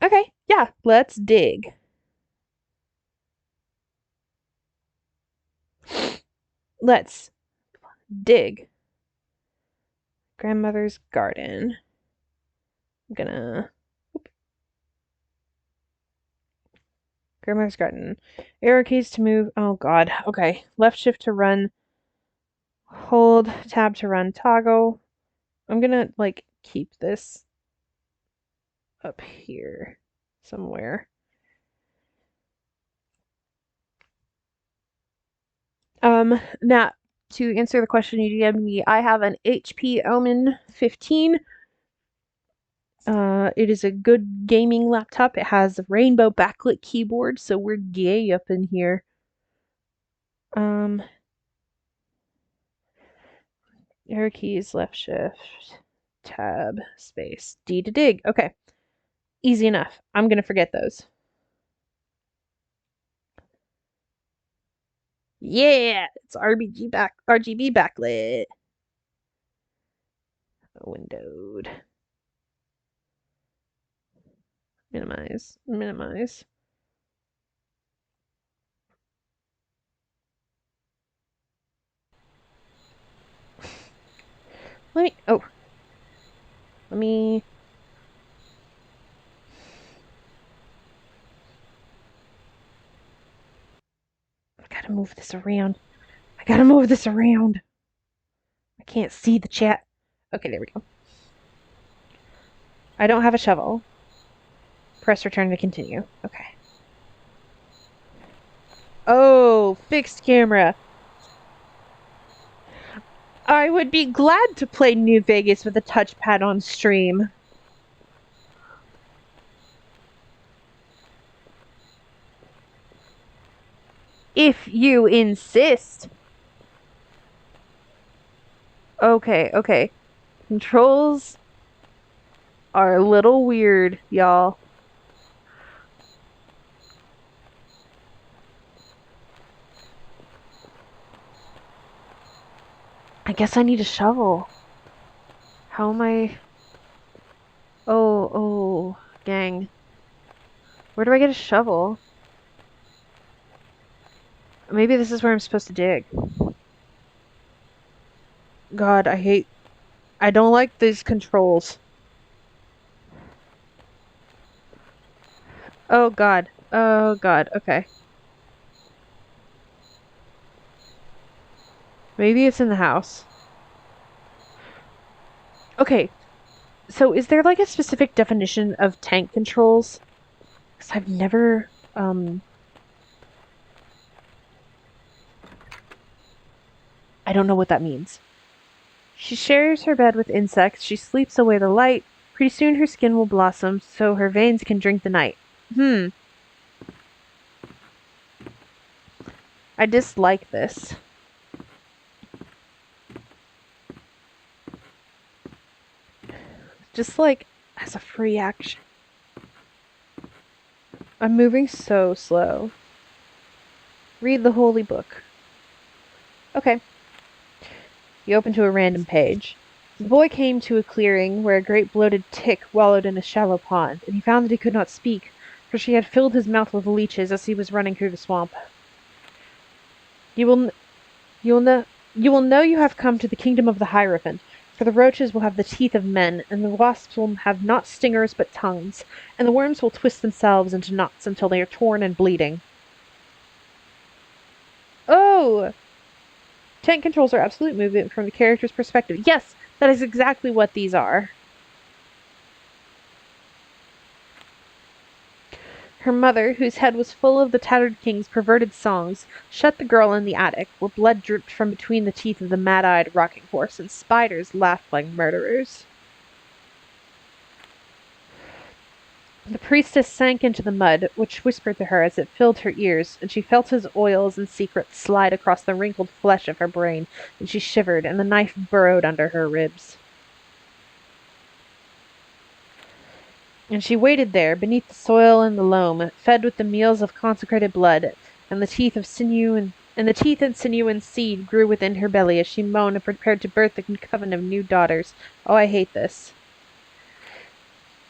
A: okay, yeah, let's dig. Let's dig. Grandmother's garden. I'm gonna Grandmother's garden. Arrow keys to move. Oh god. Okay. Left shift to run. Hold tab to run. Toggle. I'm gonna like keep this up here somewhere. Now to answer the question you gave me, I have an HP Omen 15. It is a good gaming laptop. It has a rainbow backlit keyboard, so we're gay up in here. Arrow keys, left shift, tab, space, D to dig. Okay. Easy enough. I'm gonna forget those. Yeah, it's RGB backlit. Windowed. Minimize. Minimize. Let me. Oh. Let me. I gotta move this around. I gotta move this around. I can't see the chat. Okay, there we go. I don't have a shovel. Press return to continue. Okay. Oh, fixed camera. I would be glad to play New Vegas with a touchpad on stream. If you insist. Okay, okay. Controls are a little weird, y'all. I guess I need a shovel. How am I... Oh, gang. Where do I get a shovel? Maybe this is where I'm supposed to dig. God, I don't like these controls. Oh god. Oh god, okay. Maybe it's in the house. Okay, so is there like a specific definition of tank controls? Because I've never, I don't know what that means. She shares her bed with insects, she sleeps away the light, pretty soon her skin will blossom, so her veins can drink the night. I dislike this. Just like, as a free action. I'm moving so slow. Read the holy book. Okay. You open to a random page. The boy came to a clearing where a great bloated tick wallowed in a shallow pond, and he found that he could not speak, for she had filled his mouth with leeches as he was running through the swamp. You will know you have come to the kingdom of the Hierophant, for the roaches will have the teeth of men, and the wasps will have not stingers but tongues, and the worms will twist themselves into knots until they are torn and bleeding. Oh! Tank controls are absolute movement from the character's perspective. Yes, that is exactly what these are. Her mother, whose head was full of the tattered king's perverted songs, shut the girl in the attic, where blood dripped from between the teeth of the mad-eyed rocking horse, and spiders laughed like murderers. The priestess sank into the mud, which whispered to her as it filled her ears, and she felt his oils and secrets slide across the wrinkled flesh of her brain, and she shivered, and the knife burrowed under her ribs. And she waited there, beneath the soil and the loam, fed with the meals of consecrated blood, and the teeth and sinew and seed grew within her belly as she moaned and prepared to birth the coven of new daughters. Oh, I hate this.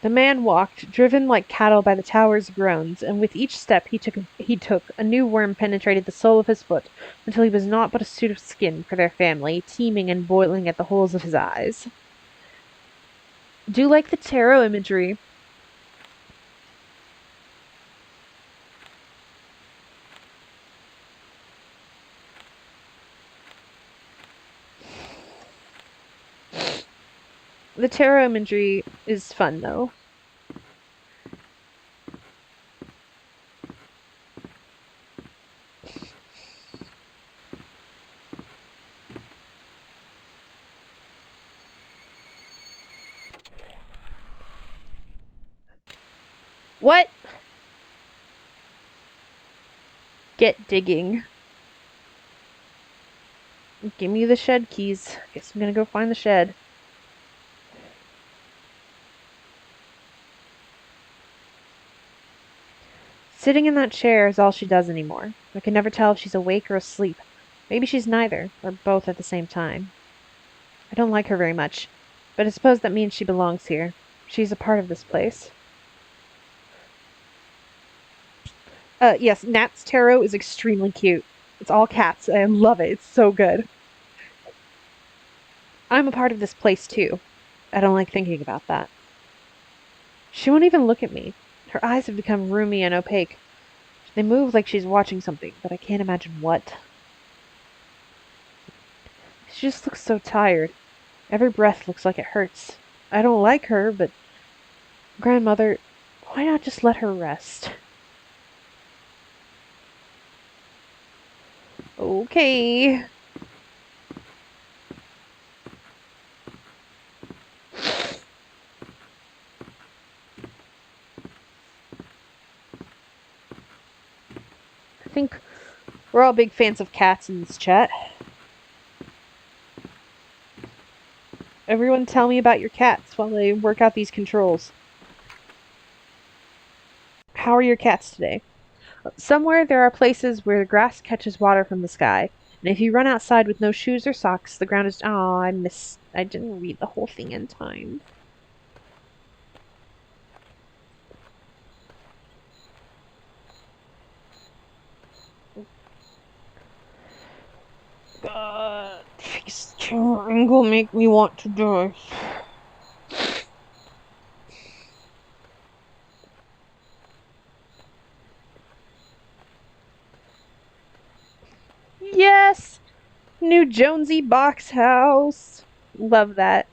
A: The man walked, driven like cattle by the tower's groans, and with each step he took, a new worm penetrated the sole of his foot, until he was naught but a suit of skin for their family, teeming and boiling at the holes of his eyes. Do you like the tarot imagery? The tarot imagery is fun, though. What? Get digging. Give me the shed keys. Guess I'm gonna go find the shed. Sitting in that chair is all she does anymore. I can never tell if she's awake or asleep. Maybe she's neither, or both at the same time. I don't like her very much, but I suppose that means she belongs here. She's a part of this place. Yes, Nat's tarot is extremely cute. It's all cats. I love it. It's so good. I'm a part of this place, too. I don't like thinking about that. She won't even look at me. Her eyes have become roomy and opaque. They move like she's watching something, but I can't imagine what. She just looks so tired. Every breath looks like it hurts. I don't like her, but... Grandmother, why not just let her rest? Okay. I think we're all big fans of cats in this chat. Everyone tell me about your cats while I work out these controls. How are your cats today? Somewhere there are places where the grass catches water from the sky, and if you run outside with no shoes or socks, the ground is... Oh, I didn't read the whole thing in time. God, face triangle make me want to die. Yes! New Jonesy box house. Love that.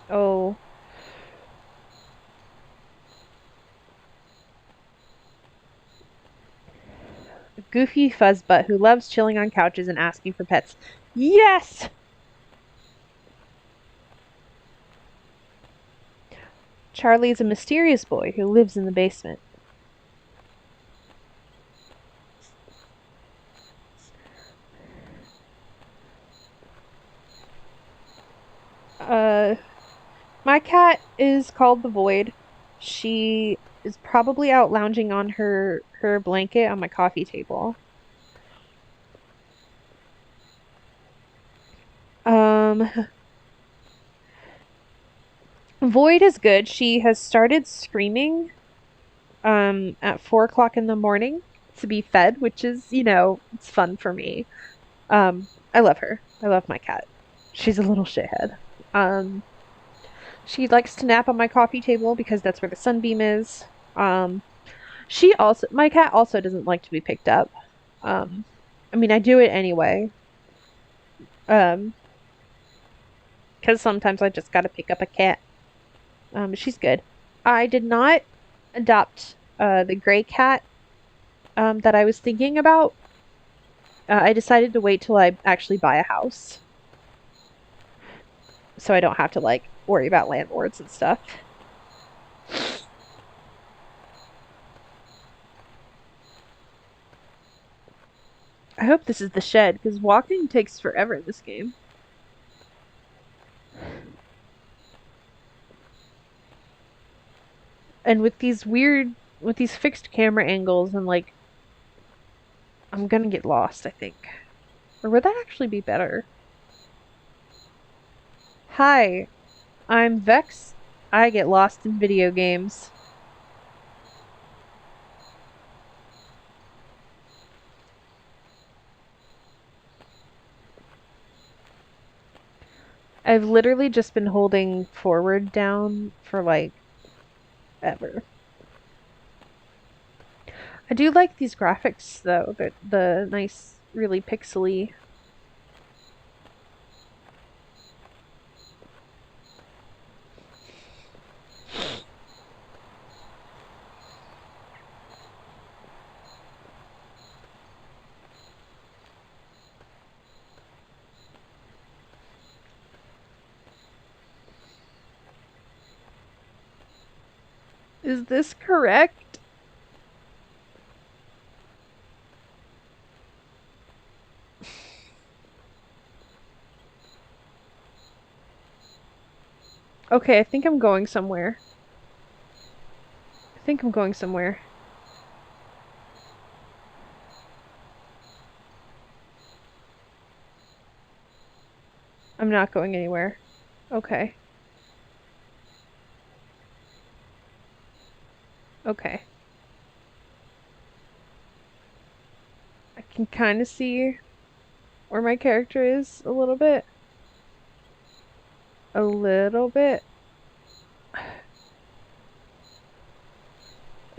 A: Oh. A goofy fuzzbutt who loves chilling on couches and asking for pets. Yes! Charlie is a mysterious boy who lives in the basement. My cat is called the Void. She is probably out lounging on her blanket on my coffee table. Void is good. She has started screaming at 4 o'clock in the morning to be fed, which is, it's fun for me. I love her. I love my cat. She's a little shithead. She likes to nap on my coffee table because that's where the sunbeam is. My cat also doesn't like to be picked up. I do it anyway. Because sometimes I just gotta pick up a cat. She's good. I did not adopt the gray cat that I was thinking about. I decided to wait till I actually buy a house so I don't have to like worry about landlords and stuff. I hope this is the shed because walking takes forever in this game. And with these fixed camera angles and like, I'm gonna get lost, I think. Or would that actually be better? Hi, I'm Vex. I get lost in video games. I've literally just been holding forward down for like ever. I do like these graphics though. The nice, really pixely. Is this correct? Okay, I think I'm going somewhere. I think I'm going somewhere. I'm not going anywhere. Okay. Okay. I can kind of see where my character is a little bit. A little bit.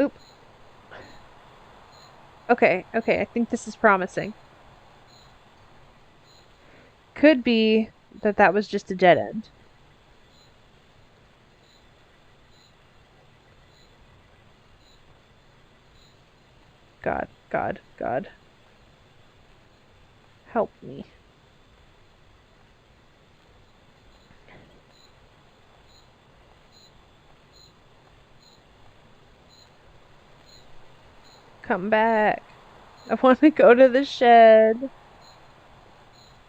A: Oop. Okay, okay, I think this is promising. Could be that that was just a dead end. God, God, God. Help me. Come back. I want to go to the shed.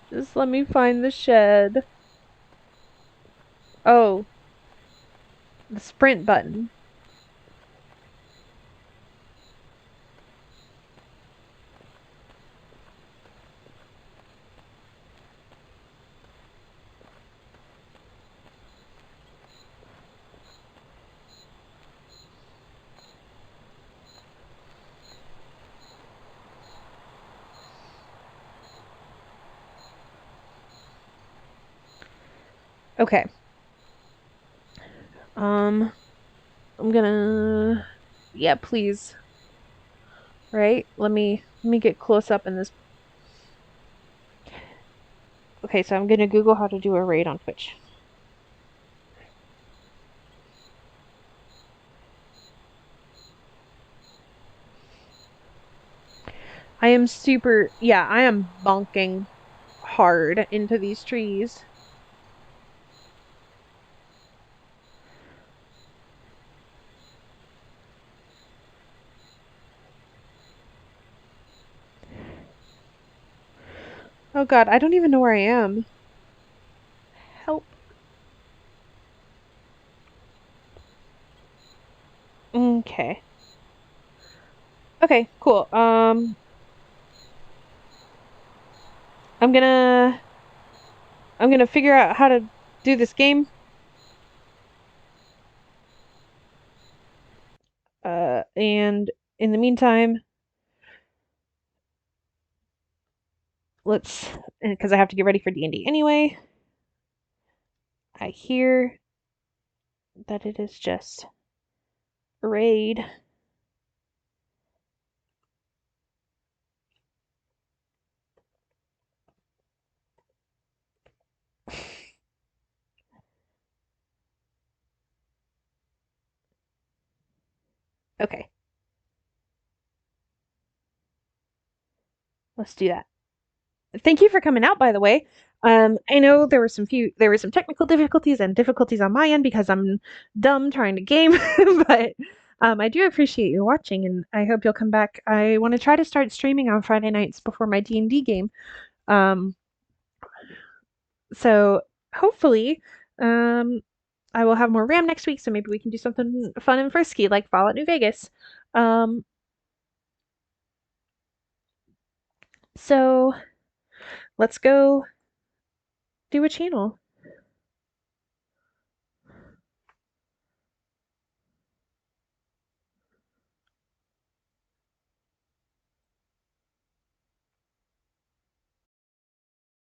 A: Just let me find the shed. Oh, the sprint button. Okay. Um, I'm gonna. Yeah, please. Right? Let me get close up in this. Okay, so I'm gonna Google how to do a raid on Twitch. I am super. Yeah, I am bonking hard into these trees. Oh God, I don't even know where I am. Help. Okay. Okay, cool. I'm gonna I'm gonna figure out how to do this game. And in the meantime, let's because I have to get ready for D&D anyway. I hear that it is just a raid. Okay, let's do that. Thank you for coming out, by the way. I know there were some technical difficulties and difficulties on my end because I'm dumb trying to game, but I do appreciate you watching, and I hope you'll come back. I want to try to start streaming on Friday nights before my D&D game. Um, so hopefully, um, I will have more RAM next week, so maybe we can do something fun and frisky like Fallout New Vegas. Um, so let's go do a channel.